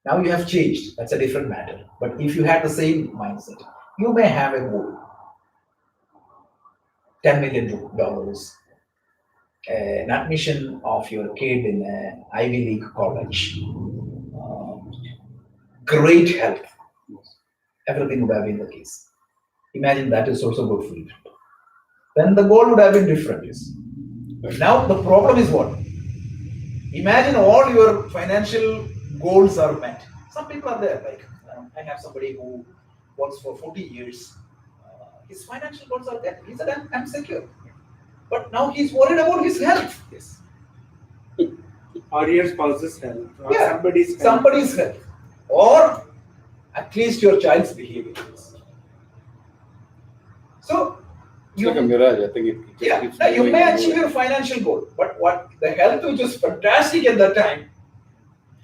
now you have changed. That's a different matter. But if you had the same mindset, you may have a goal, $10 million, an admission of your kid in an Ivy League college, great health. Everything would have been the case. Imagine that is also good for you. Then the goal would have been different. Yes. Now the problem is what? Imagine all your financial goals are met. Some people are there, like I have somebody who works for 40 years. His financial goals are there. He said, I'm secure. But now he's worried about his health. Yes. or your spouse's health, or Yeah, somebody's health. somebody's health, or at least your child's behavior. So It's like a mirage. I think it just yeah, keeps now you moving may and achieve moving. your financial goal, but what the health which is fantastic at that time,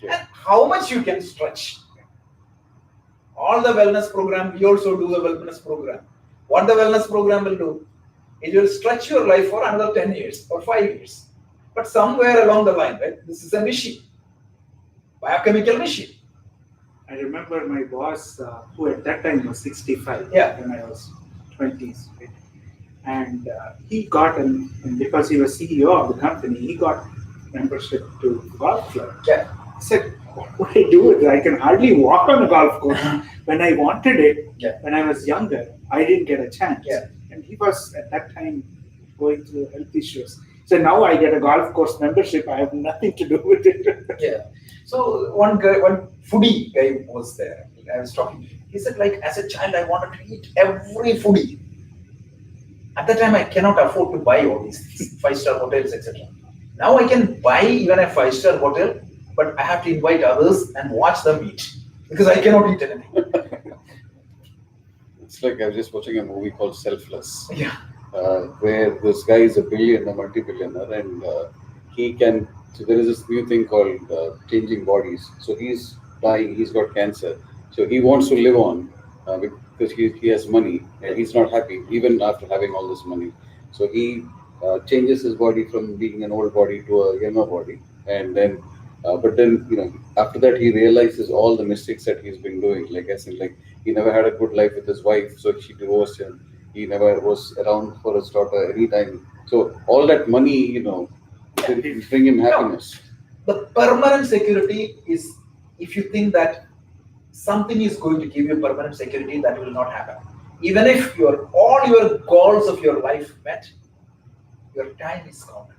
Yeah. and how much you can stretch. All the wellness program, we also do a wellness program. What the wellness program will do, it will stretch your life for another 10 years or 5 years. But somewhere along the line, right, this is a machine, biochemical machine. I remember my boss, who at that time was 65, Yeah. when I was 20s, right? And he got, and because he was CEO of the company, he got membership to golf club. Yeah. I said, what would I do with it? I can hardly walk on a golf course. When I wanted it, Yeah. when I was younger, I didn't get a chance. Yeah. And he was at that time going through health issues. So now I get a golf course membership. I have nothing to do with it. Yeah. So one foodie guy was there. I was talking. He said, like, as a child, I wanted to eat every foodie. At that time, I cannot afford to buy all these things, 5-star hotels, etc. Now I can buy even a 5-star hotel, but I have to invite others and watch them eat because I cannot eat anything. It's like I was just watching a movie called Selfless, Yeah. where this guy is a multi-billionaire, and he can. So there is this new thing called changing bodies. So he's dying. He's got cancer. So he wants to live on because he has money and he's not happy even after having all this money. So he changes his body from being an old body to a younger body, and then. But then, after that, he realizes all the mistakes that he's been doing. Like, as in, like, he never had a good life with his wife, so she divorced him. He never was around for his daughter anytime. So all that money, didn't bring him happiness. The permanent security is if you think that something is going to give you permanent security, that will not happen. Even if all your goals of your life met, your time is counted.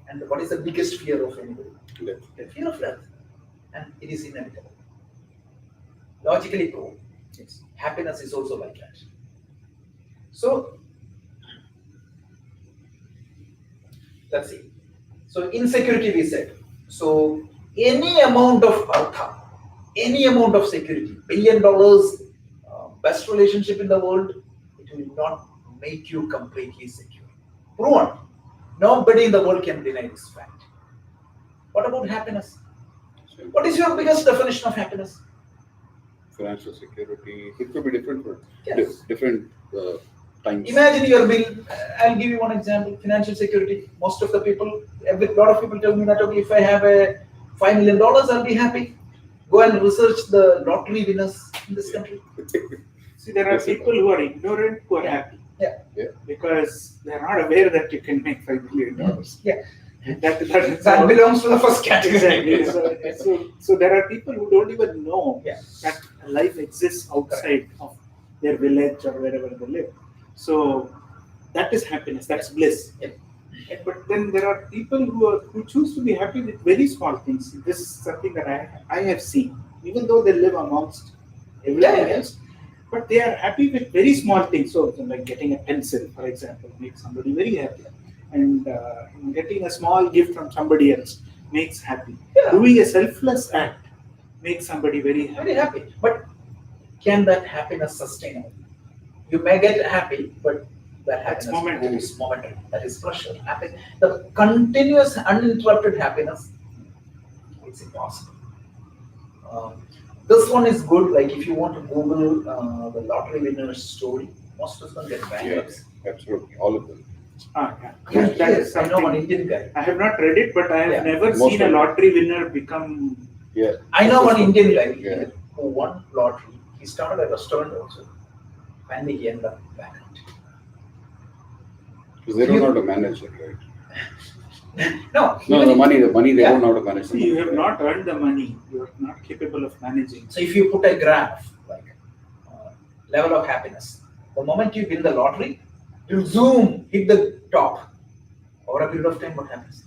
And what is the biggest fear of anybody? Death. The fear of death. And it is inevitable. Logically proven. Yes. Happiness is also like that. So, let's see. So, insecurity we said. So, any amount of artha, any amount of security, $1 billion, best relationship in the world, it will not make you completely secure. Proven. Nobody in the world can deny this fact. What about happiness? What is your biggest definition of happiness? Financial security. It could be different for Yes. different times. Imagine your bill. I'll give you one example. Financial security. Most of the people, a lot of people tell me that, okay, if I have a $5 million, I'll be happy. Go and research the lottery winners in this country. See, there are people who are ignorant who are happy. Yeah. Because they're not aware that you can make $5 million. Yeah. That belongs to the first category. Exactly. So there are people who don't even know Yeah. that life exists outside of their village or wherever they live. So that is happiness. That's bliss. Yeah. But then there are people who choose to be happy with very small things. This is something that I have seen. Even though they live amongst everything else, but they are happy with very small things. So, like getting a pencil, for example, makes somebody very happy. And getting a small gift from somebody else makes happy. Yeah. Doing a selfless act makes somebody very happy. Very happy. But can that happiness sustain? You may get happy, but that happiness momentary. is momentary. That is pressure. The continuous, uninterrupted happiness, it's impossible. This one is good. Like if you want to Google the lottery winner's story, most of them get bankrupt. Yeah, absolutely, all of them. Yeah. Yes, That is I know something. one Indian guy. I have not read it, but I have Yeah. never Most seen a of them. lottery winner become. Yeah. I know one Indian guy Yeah. who won lottery. He started a restaurant also. Finally, he ended up bankrupt. Because they don't know how to manage it, right? No, No, even the money they Yeah. don't know how to manage. See, you have not earned the money. You are not capable of managing. So if you put a graph like level of happiness, the moment you win the lottery, you zoom, hit the top. Over a period of time, what happens?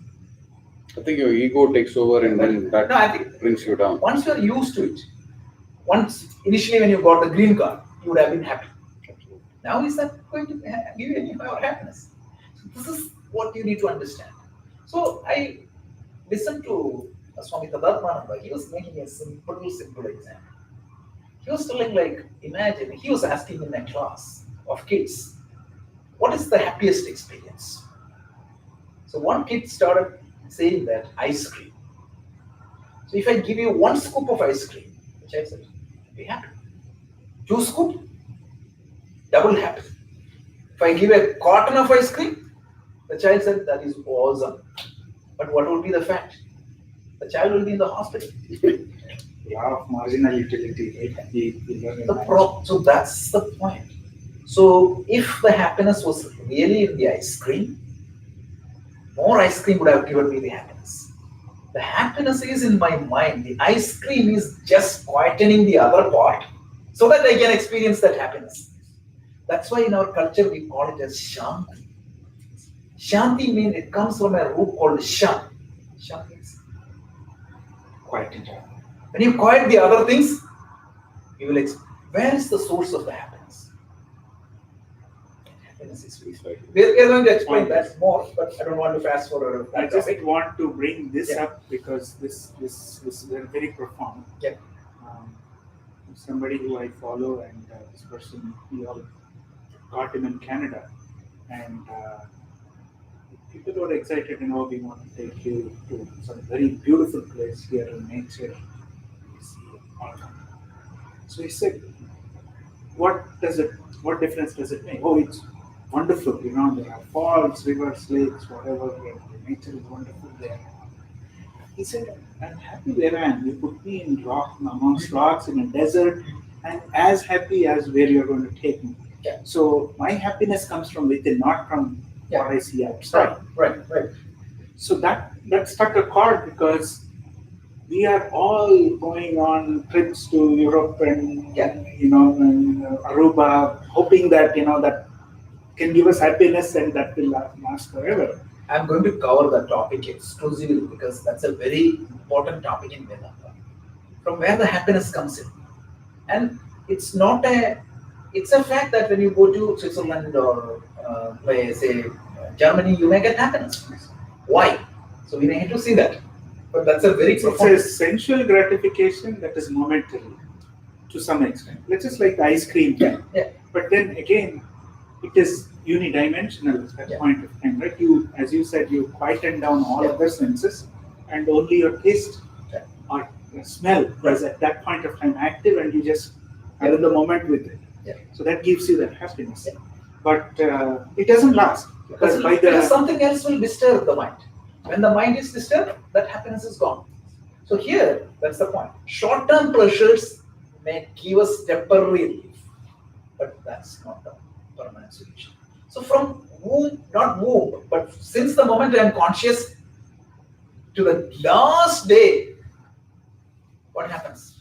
I think your ego takes over and then that No, I think brings you down. once you are used to it, initially when you got the green card, you would have been happy. Absolutely. Now is that going to give you any more happiness? So this is what you need to understand. So I Listen to Swami Tadatmananda. He was making a simple example. He was telling, like, imagine, he was asking in a class of kids, what is the happiest experience? So one kid started saying that ice cream. So if I give you one scoop of ice cream, the child said, be happy. Two scoop, double happy. If I give a carton of ice cream, the child said that is awesome. But what would be the fact? The child will be in the hospital. Law of marginal utility, right? We learn in So that's the point. So if the happiness was really in the ice cream, more ice cream would have given me the happiness. The happiness is in my mind. The ice cream is just quietening the other part so that I can experience that happiness. That's why in our culture we call it as Shanti. Shanti means it comes from a root called Shan. Shan means quite enjoyable. when you quiet the other things, you will where is the source of the happiness? Happiness is very. We are going to explain that more, but I don't want to fast forward. I just want to bring this Yeah. up because this is very profound. Yeah. Somebody who I follow, and this person, we all got him in Canada, and people were excited, we want to take you to some very beautiful place here in nature. You see all that. So he said, what difference does it make? Oh, it's wonderful, there are falls, rivers, lakes, whatever, the nature is wonderful there. He said, I'm happy where I am. You put me in amongst rocks in a desert, and as happy as where you're going to take me. Yeah. So my happiness comes from within, not from what I see outside. Right. So that struck a chord because we are all going on trips to Europe and and Aruba, hoping that that can give us happiness and that will last forever. I'm going to cover that topic exclusively because that's a very important topic in Vedanta. From where the happiness comes in. And it's a fact that when you go to Switzerland or say Germany, you may get happiness. Why? So we need to see that. But that's a very profound. It's a sensual gratification that is momentary to some extent. Let's just like the ice cream. Yeah. But then again, it is unidimensional at that point of time, right? You, as you said, you quieten down all other senses, and only your taste or your smell is at that point of time active, and you just are in the moment with it. So that gives you that happiness. But it doesn't last because something else will disturb the mind. When the mind is disturbed, that happiness is gone. So here, that's the point. Short-term pleasures may give us temporary relief, but that's not the permanent solution. So from not womb, but since the moment I am conscious to the last day, what happens?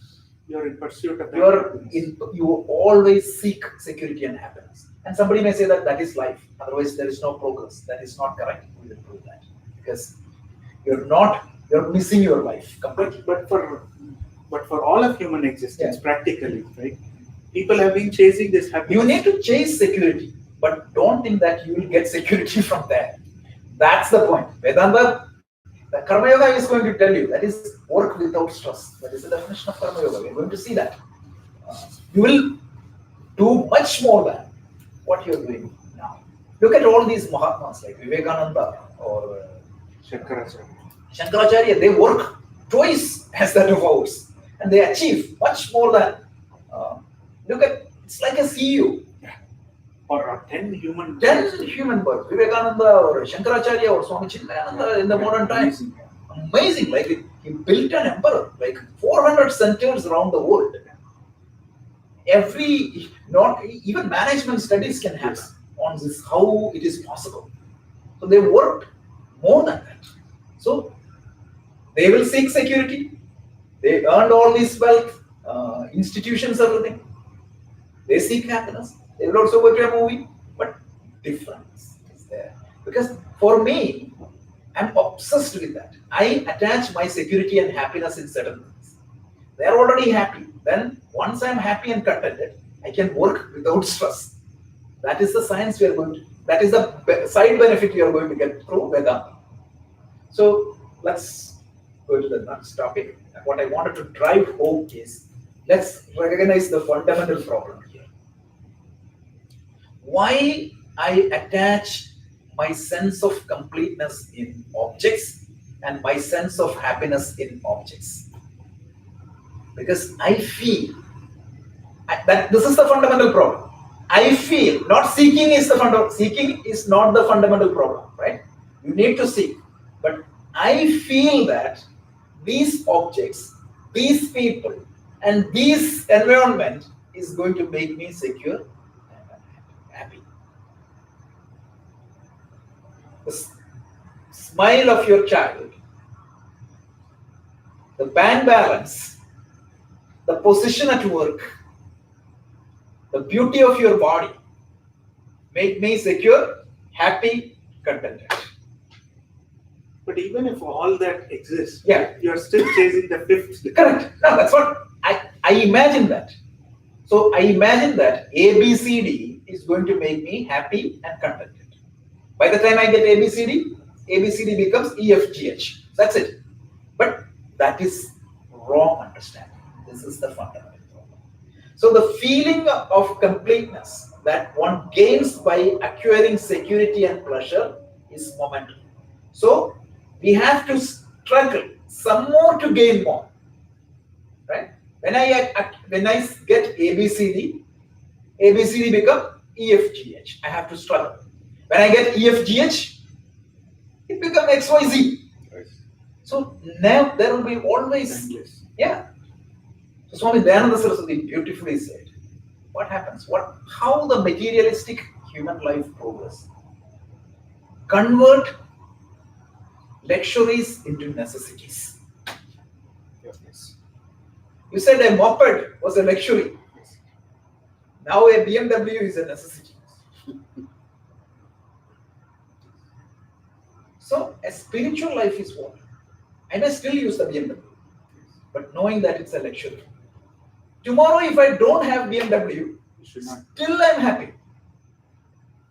You're in pursuit of that. You always seek security and happiness. And somebody may say that is life. Otherwise, there is no progress. That is not correct. We will prove that. Because you're missing your life completely. But for all of human existence, practically, right? People have been chasing this happiness. You need to chase security, but don't think that you will get security from there. That's the point. Vedanta, the Karma Yoga is going to tell you that is work without stress. That is the definition of Karma Yoga. We're going to see that. You will do much more than what you're doing now. Look at all these Mahatmas like Vivekananda or Shankaracharya. They work twice as that of ours, and they achieve much more than. Look at, it's like a CEO. Or 10 human births. Vivekananda or Shankaracharya or Swami Chinmayananda in the modern times. Amazing. Like he built an empire, like 400 centers around the world. Even management studies can happen on this, how it is possible. So they worked more than that. So they will seek security. They earned all this wealth, institutions, everything. They seek happiness. They will also go to a movie, but difference is there. Because for me, I'm obsessed with that. I attach my security and happiness in certain things. They are already happy. Then once I'm happy and contented, I can work without stress. That is the science we are going to. That is the side benefit we are going to get through Vedanta. So let's go to the next topic. What I wanted to drive home is, let's recognize the fundamental problem here. Why I attach my sense of completeness in objects and my sense of happiness in objects? Because I feel that this is the fundamental problem. I feel not seeking is the fundamental. Seeking is not the fundamental problem, right? You need to seek, but I feel that these objects, these people, and this environment is going to make me secure and happy. The smile of your child, the bank balance, the position at work, the beauty of your body make me secure, happy, contented. But even if all that exists, Yeah. you're still chasing the fifth. Correct. No, that's what I imagine that. So I imagine that ABCD is going to make me happy and contented. By the time I get ABCD becomes EFGH. That's it. But that is wrong understanding. This is the fundamental problem. So the feeling of completeness that one gains by acquiring security and pleasure is momentary. So we have to struggle some more to gain more. Right? When I get ABCD become EFGH. I have to struggle. When I get EFGH, it becomes XYZ. Right. So now there will be always, Endless. yeah. So Swami Dayananda Saraswati beautifully said, what happens? How the materialistic human life progresses? Convert luxuries into necessities. Yes. You said a moped was a luxury. Now a BMW is a necessity. So a spiritual life is what? I may still use the BMW, but knowing that it's a luxury. Tomorrow, if I don't have BMW, You should not. still I'm happy.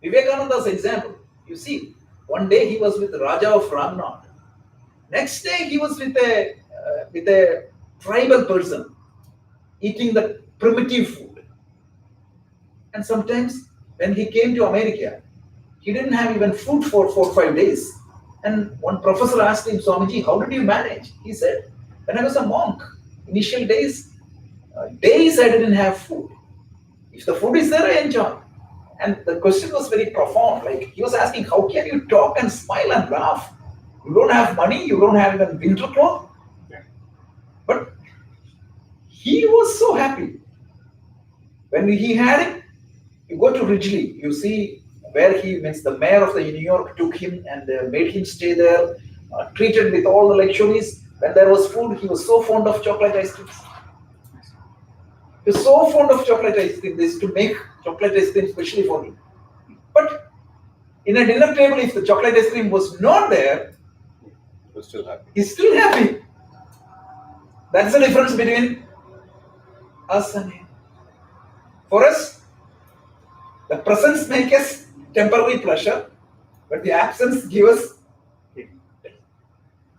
Vivekananda's example, you see, one day he was with the Raja of Ramnad. Next day he was with a tribal person eating the primitive food. And sometimes when he came to America, he didn't have even food for 4 or 5 days. And one professor asked him, Swamiji, how did you manage? He said, when I was a monk, initial days I didn't have food. If the food is there, I enjoy. And the question was very profound. Like he was asking, how can you talk and smile and laugh? You don't have money, you don't have even winter clothes. Yeah. But he was so happy. When he had it, you go to Ridgely, you see where he means the mayor of the New York took him and made him stay there, treated with all the luxuries. When there was food, he was so fond of chocolate ice cream. He was so fond of chocolate ice cream. They used to make chocolate ice cream specially for him. But in a dinner table, if the chocolate ice cream was not there, You're still happy. he's still happy. That's the difference between us and him. For us, the presence makes us temporary pleasure, but the absence gives us pain.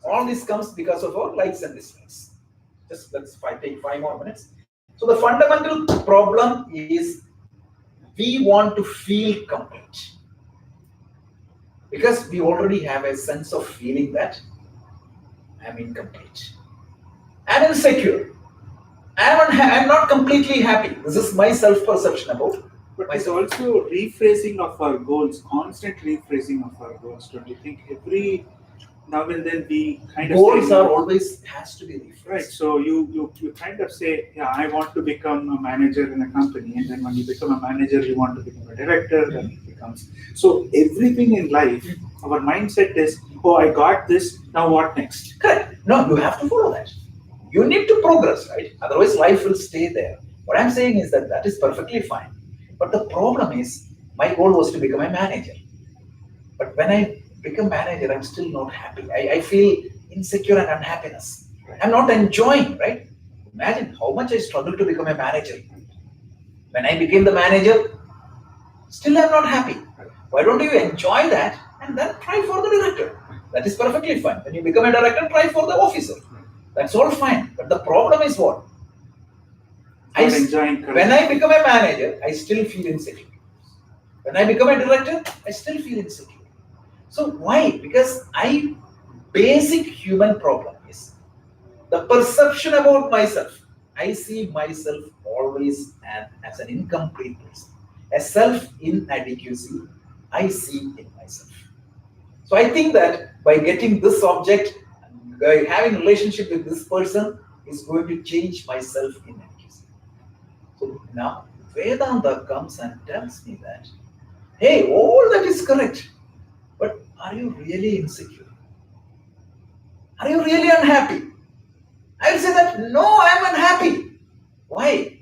All this comes because of our likes and dislikes. Just take 5 more minutes. So the fundamental problem is we want to feel complete because we already have a sense of feeling that I'm incomplete. I'm insecure. I'm not completely happy. This is my self-perception about But it's myself. also rephrasing of our goals, constant rephrasing of our goals. Don't you think? Every now and then we kind of Goals say, are always has to be rephrased. right. So you kind of say, yeah, I want to become a manager in a company, and then when you become a manager, you want to become a director. Then it becomes so everything in life. Our mindset is, oh, I got this. Now what next? Correct. No, you have to follow that. You need to progress, right? Otherwise, life will stay there. What I'm saying is that is perfectly fine. But the problem is, my goal was to become a manager. But when I become manager, I'm still not happy. I feel insecure and unhappiness. I'm not enjoying, right? Imagine how much I struggled to become a manager. When I became the manager, still I'm not happy. Why don't you enjoy that and then try for the director? That is perfectly fine. When you become a director, try for the officer. That's all fine. But the problem is what? Not enjoying When I become a manager, I still feel insecure. When I become a director, I still feel insecure. So why? Because basic human problem is the perception about myself. I see myself always as an incomplete person. A self-inadequacy I see in myself. So I think that by getting this object, by having a relationship with this person, is going to change my self-inadequacy. So now Vedanta comes and tells me that, hey, all that is correct, but are you really insecure? Are you really unhappy? I will say that, no, I am unhappy. Why?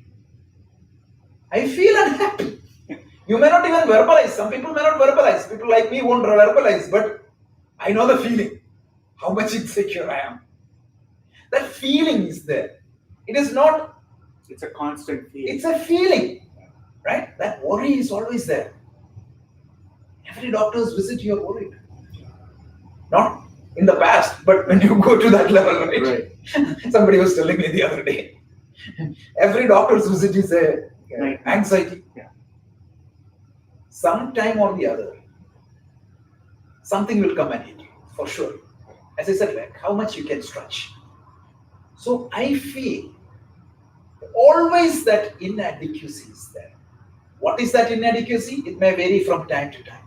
I feel unhappy. You may not even verbalize. Some people may not verbalize. People like me won't verbalize, but I know the feeling, how much insecure I am. That feeling is there. It is not, It's a constant feeling. it's a feeling, right? That worry is always there. Every doctor's visit, you're worried. Not in the past, but when you go to that level, right? Right. Somebody was telling me the other day. Every doctor's visit is a Right. anxiety. Yeah. Sometime or the other, something will come and hit you, for sure. As I said, like how much you can stretch. So I feel always that inadequacy is there. What is that inadequacy? It may vary from time to time.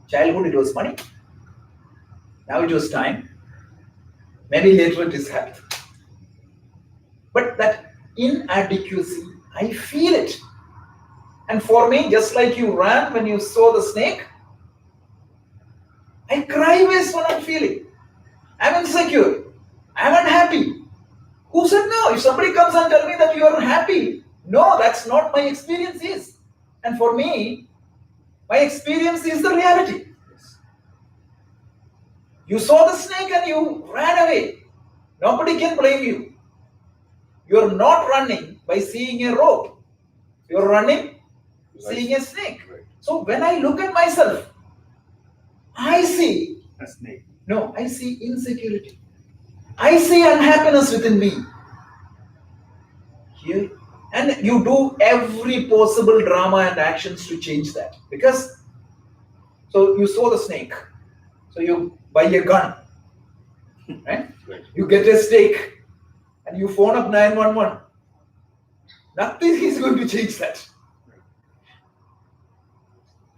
Childhood, it was money. Now it was time. Maybe later it is health. But that inadequacy, I feel it. And for me, just like you ran when you saw the snake, I cry based on that feeling. I'm insecure. I'm unhappy. Who said no? If somebody comes and tells me that you are unhappy, no, that's not my experience is. And for me, my experience is the reality. You saw the snake and you ran away. Nobody can blame you. You're not running by seeing a rope. You're running seeing a snake. Right. So when I look at myself, I see, A snake. no, I see insecurity. I see unhappiness within me. Here. And you do every possible drama and actions to change that. Because, so you saw the snake. So you buy a gun. Right? Right. You get a stake. And you phone up 911. Nothing is going to change that.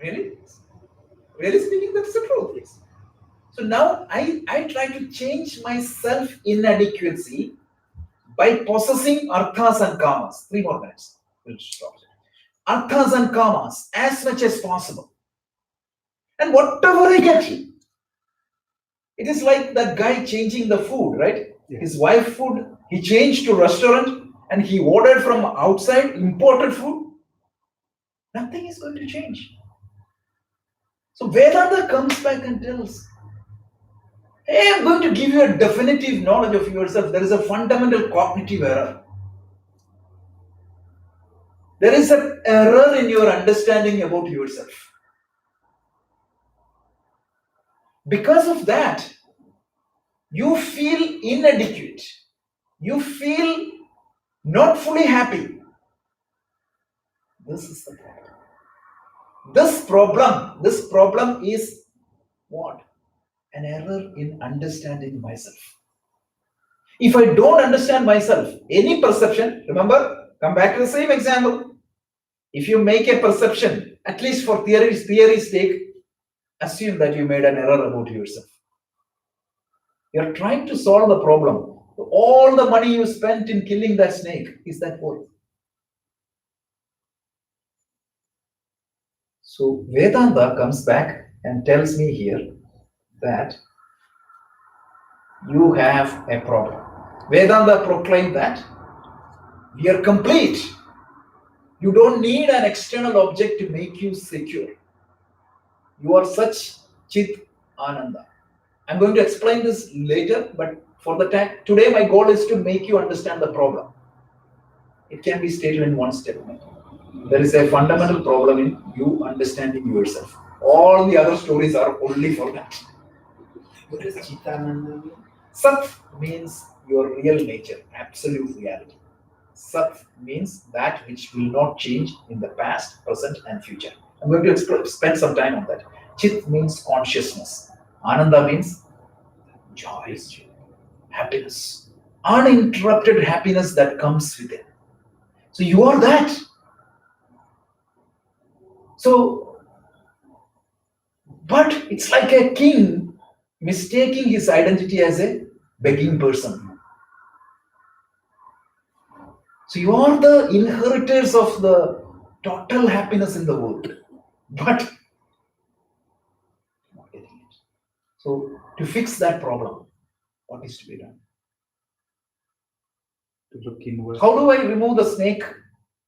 Really? Really speaking, that's the truth. So now I try to change my self-inadequacy by possessing arthas and kamas. 3 more minutes. We'll stop. Arthas and kamas as much as possible. And whatever I get, it is like that guy changing the food, right? Yeah. His wife food, he changed to restaurant and he ordered from outside imported food. Nothing is going to change. So Vedanta comes back and tells, hey, I'm going to give you a definitive knowledge of yourself. There is a fundamental cognitive error. There is an error in your understanding about yourself. Because of that, you feel inadequate. You feel not fully happy. This is the problem. This problem is what? An error in understanding myself. If I don't understand myself, any perception, remember, come back to the same example. If you make a perception, at least for theory's sake, assume that you made an error about yourself. You're trying to solve the problem. All the money you spent in killing that snake, is that worth? So Vedanta comes back and tells me here that you have a problem. Vedanta proclaimed that we are complete. You don't need an external object to make you secure. You are such Chit Ananda. I'm going to explain this later, but for the time today, my goal is to make you understand the problem. It can be stated in one statement. There is a fundamental problem in you understanding yourself. All the other stories are only for that. What does Chitananda mean? Sat means your real nature, absolute reality. Sat means that which will not change in the past, present, and future. I'm going to spend some time on that. Chit means consciousness. Ananda means joy, happiness, uninterrupted happiness that comes within. So you are that. So, but it's like a king mistaking his identity as a begging person. So you are the inheritors of the total happiness in the world, but not getting it. So to fix that problem, what is to be done? To look inward. How do I remove the snake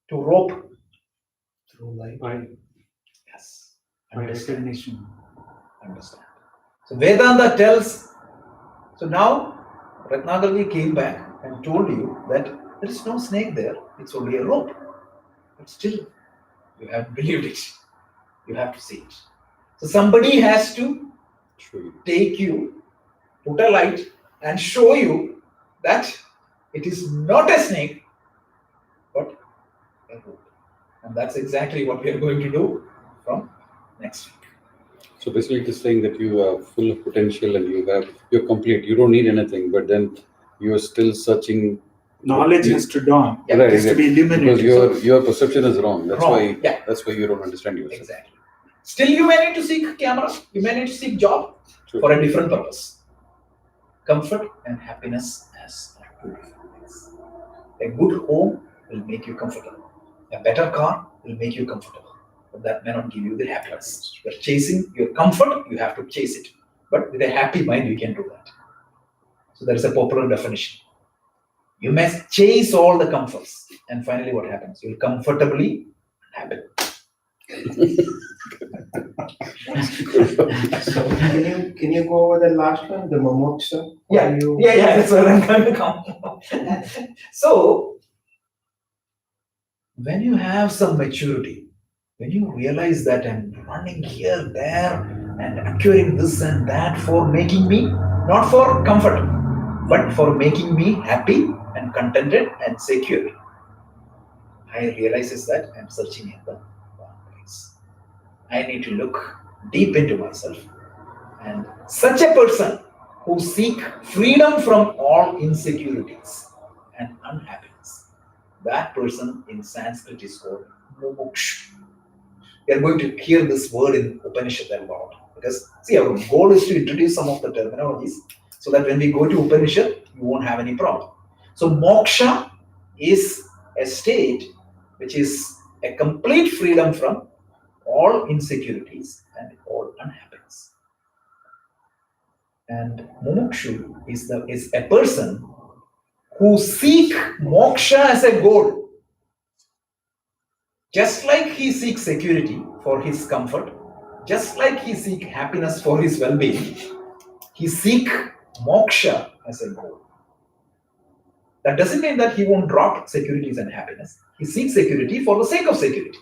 to rope? Through life. By Yes. recognition. Understand. So Vedanta tells, so now Ratnagarji came back and told you that there is no snake there, it's only a rope. But still, you haven't believed it. You have to see it. So somebody has to take you, put a light, and show you that it is not a snake, but a rope. And that's exactly what we are going to do from next week. So basically, it is saying that you are full of potential and you're complete. You don't need anything, but then you are still searching. Knowledge has to dawn. Yeah, It has to be illuminated. Because your perception is wrong. That's Wrong, why. yeah. That's why you don't understand yourself. Exactly. Still, you may need to seek camera. You may need to seek job True. for a different purpose. Comfort and happiness as two different things. A good home will make you comfortable. A better car will make you comfortable. But that may not give you the happiness. You're chasing your comfort, you have to chase it. But with a happy mind, you can do that. So there is a popular definition. You must chase all the comforts. And finally, what happens? You'll comfortably happy. So can you go over the last one, the Momoksha? Yeah, that's where I'm going to come. So, when you have some maturity, when you realize that I'm running here, there, and acquiring this and that for making me, not for comfort, but for making me happy and contented and secure, I realize that I'm searching in the wrong place. I need to look deep into myself. And such a person who seek freedom from all insecurities and unhappiness, that person in Sanskrit is called mumukshu. We are going to hear this word in Upanishad a lot. Because, see, our goal is to introduce some of the terminologies so that when we go to Upanishad, you won't have any problem. So, moksha is a state which is a complete freedom from all insecurities and all unhappiness. And mumukshu is a person who seek moksha as a goal. Just like he seeks security for his comfort, just like he seeks happiness for his well-being, he seeks moksha as a goal. That doesn't mean that he won't drop securities and happiness. He seeks security for the sake of security,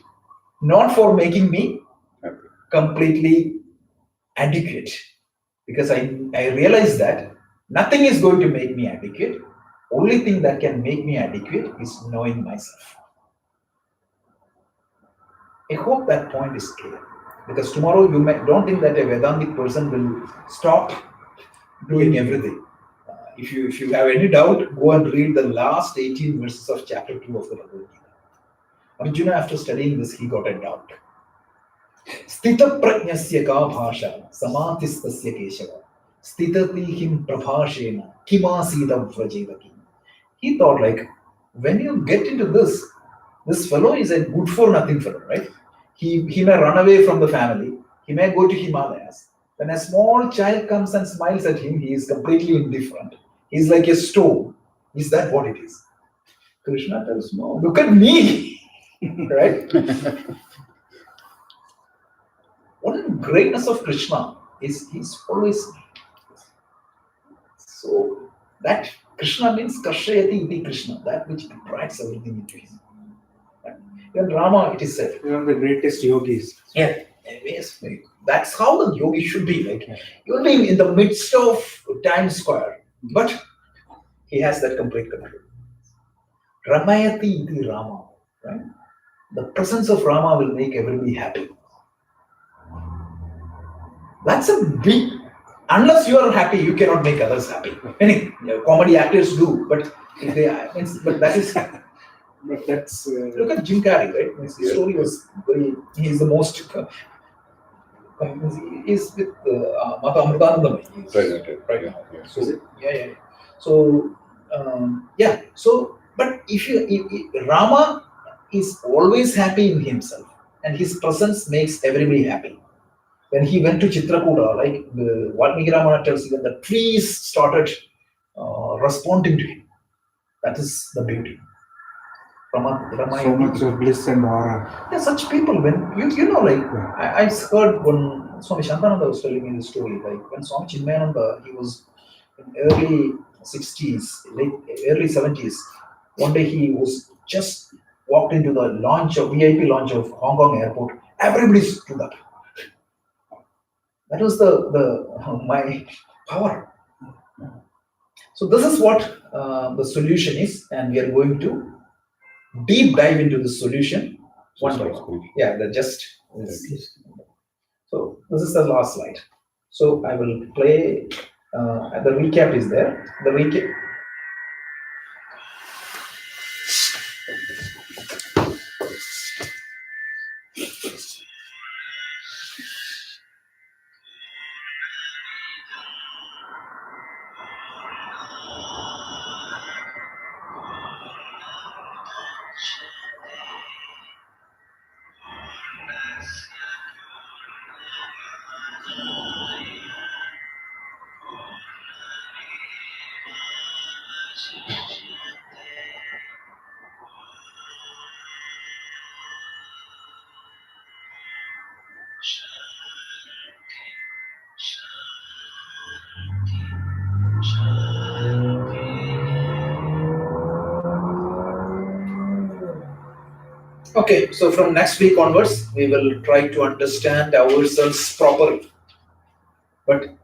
not for making me completely adequate. Because I realize that nothing is going to make me adequate. Only thing that can make me adequate is knowing myself. I hope that point is clear. Because tomorrow you don't think that a Vedantic person will stop doing everything. If you have any doubt, go and read the last 18 verses of chapter 2 of the Bhagavad Gita. Arjuna, after studying this, he got a doubt. Sthita prajnasya ka bhasha samathistasya keshava sthitatihim prabhashena kimasida vrajevaki. He thought, like, when you get into this fellow is a good for nothing fellow, right? He may run away from the family. He may go to Himalayas. When a small child comes and smiles at him, he is completely indifferent. He's like a stone. Is that what it is? Krishna tells, no, look at me. Right? One greatness of Krishna is he's always me. So that Krishna means Karshayati iti Krishna, that which attracts everything into him. Even Rama, it is said. You are the greatest yogis. Yeah. Anyways, that's how the yogi should be. Like you'll be in the midst of Times Square, but he has that complete control. Ramayati iti Rama, right? The presence of Rama will make everybody happy. That's a big. Unless you are happy, you cannot make others happy. Many comedy actors do, but if they, but that is. But that's Look at Jim Carrey, right? His story was very. He's the most. He's with Mata Amritanandam. Right now. So yeah. So yeah. So but if Rama is always happy in himself, and his presence makes everybody happy. When he went to Chitrakuta, like the Valmiki Ramana tells you, that the trees started responding to him. That is the beauty. so much of bliss and aura. Yeah, such people, when you know, like I heard when Swami Shantananda was telling me the story, like when Swami Chinmayananda, he was in early 60s, early 70s. One day he was just walked into the VIP launch of Hong Kong airport. Everybody stood up. That was my power. So this is what the solution is, and we are going to deep dive into the solution one by one. Yeah, so this is the last slide. So I will play. The recap is there. The recap. Okay, so from next week onwards, we will try to understand ourselves properly. But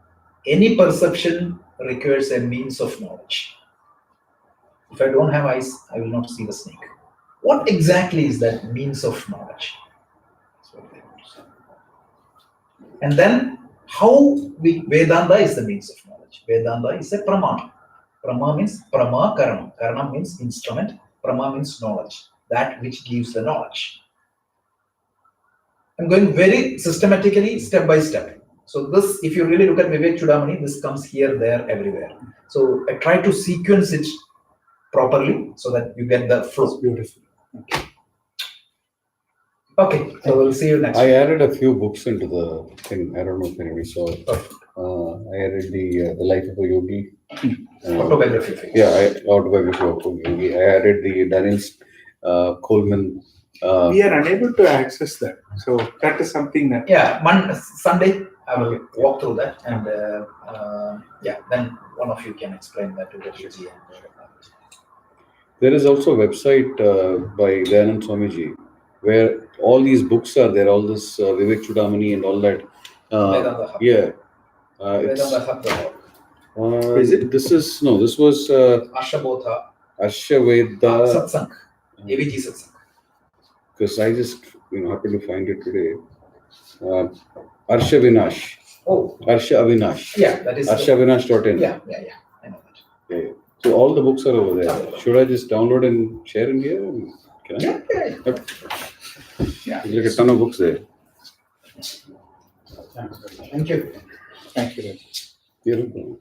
any perception requires a means of knowledge. If I don't have eyes, I will not see the snake. What exactly is that means of knowledge? And then how Vedanta is the means of knowledge. Vedanta is a pramana. Prama means prama karma. Karma means instrument. Prama means knowledge. That which gives the knowledge. I'm going very systematically, step by step. So this, if you really look at Vivek Chudamani, this comes here, there, everywhere. So I try to sequence it properly so that you get the flow. Beautiful. Okay, so we'll see you next I week. added a few books into the thing. I don't know if anybody saw it. I added the Life of a Yogi. Autobiography. Yeah, autobiography of a Yogi. I added the Daniel's Coleman. We are unable to access that. So that is something that. Yeah, Sunday I will walk through that, and then one of you can explain that to the refugee. There is also a website by Dayanand Swamiji where all these books are there, all this Vivek Chudamani and all that. Vedanta Hub. Yeah. Vedanta Hub. Is it? This was Ashabodha. Ashwaveda. Satsang. AVG Satsang. Because I just happened to find it today. Arsha Vinash. Oh. Arsha Avinash. Yeah, that is. Arshavinash.in. Yeah, I know that. Yeah. So all the books are over there. Should I just download and share in here? Can I? Yeah. Okay. Yeah. There's like a ton of books there. Thank you. Thank you. Beautiful.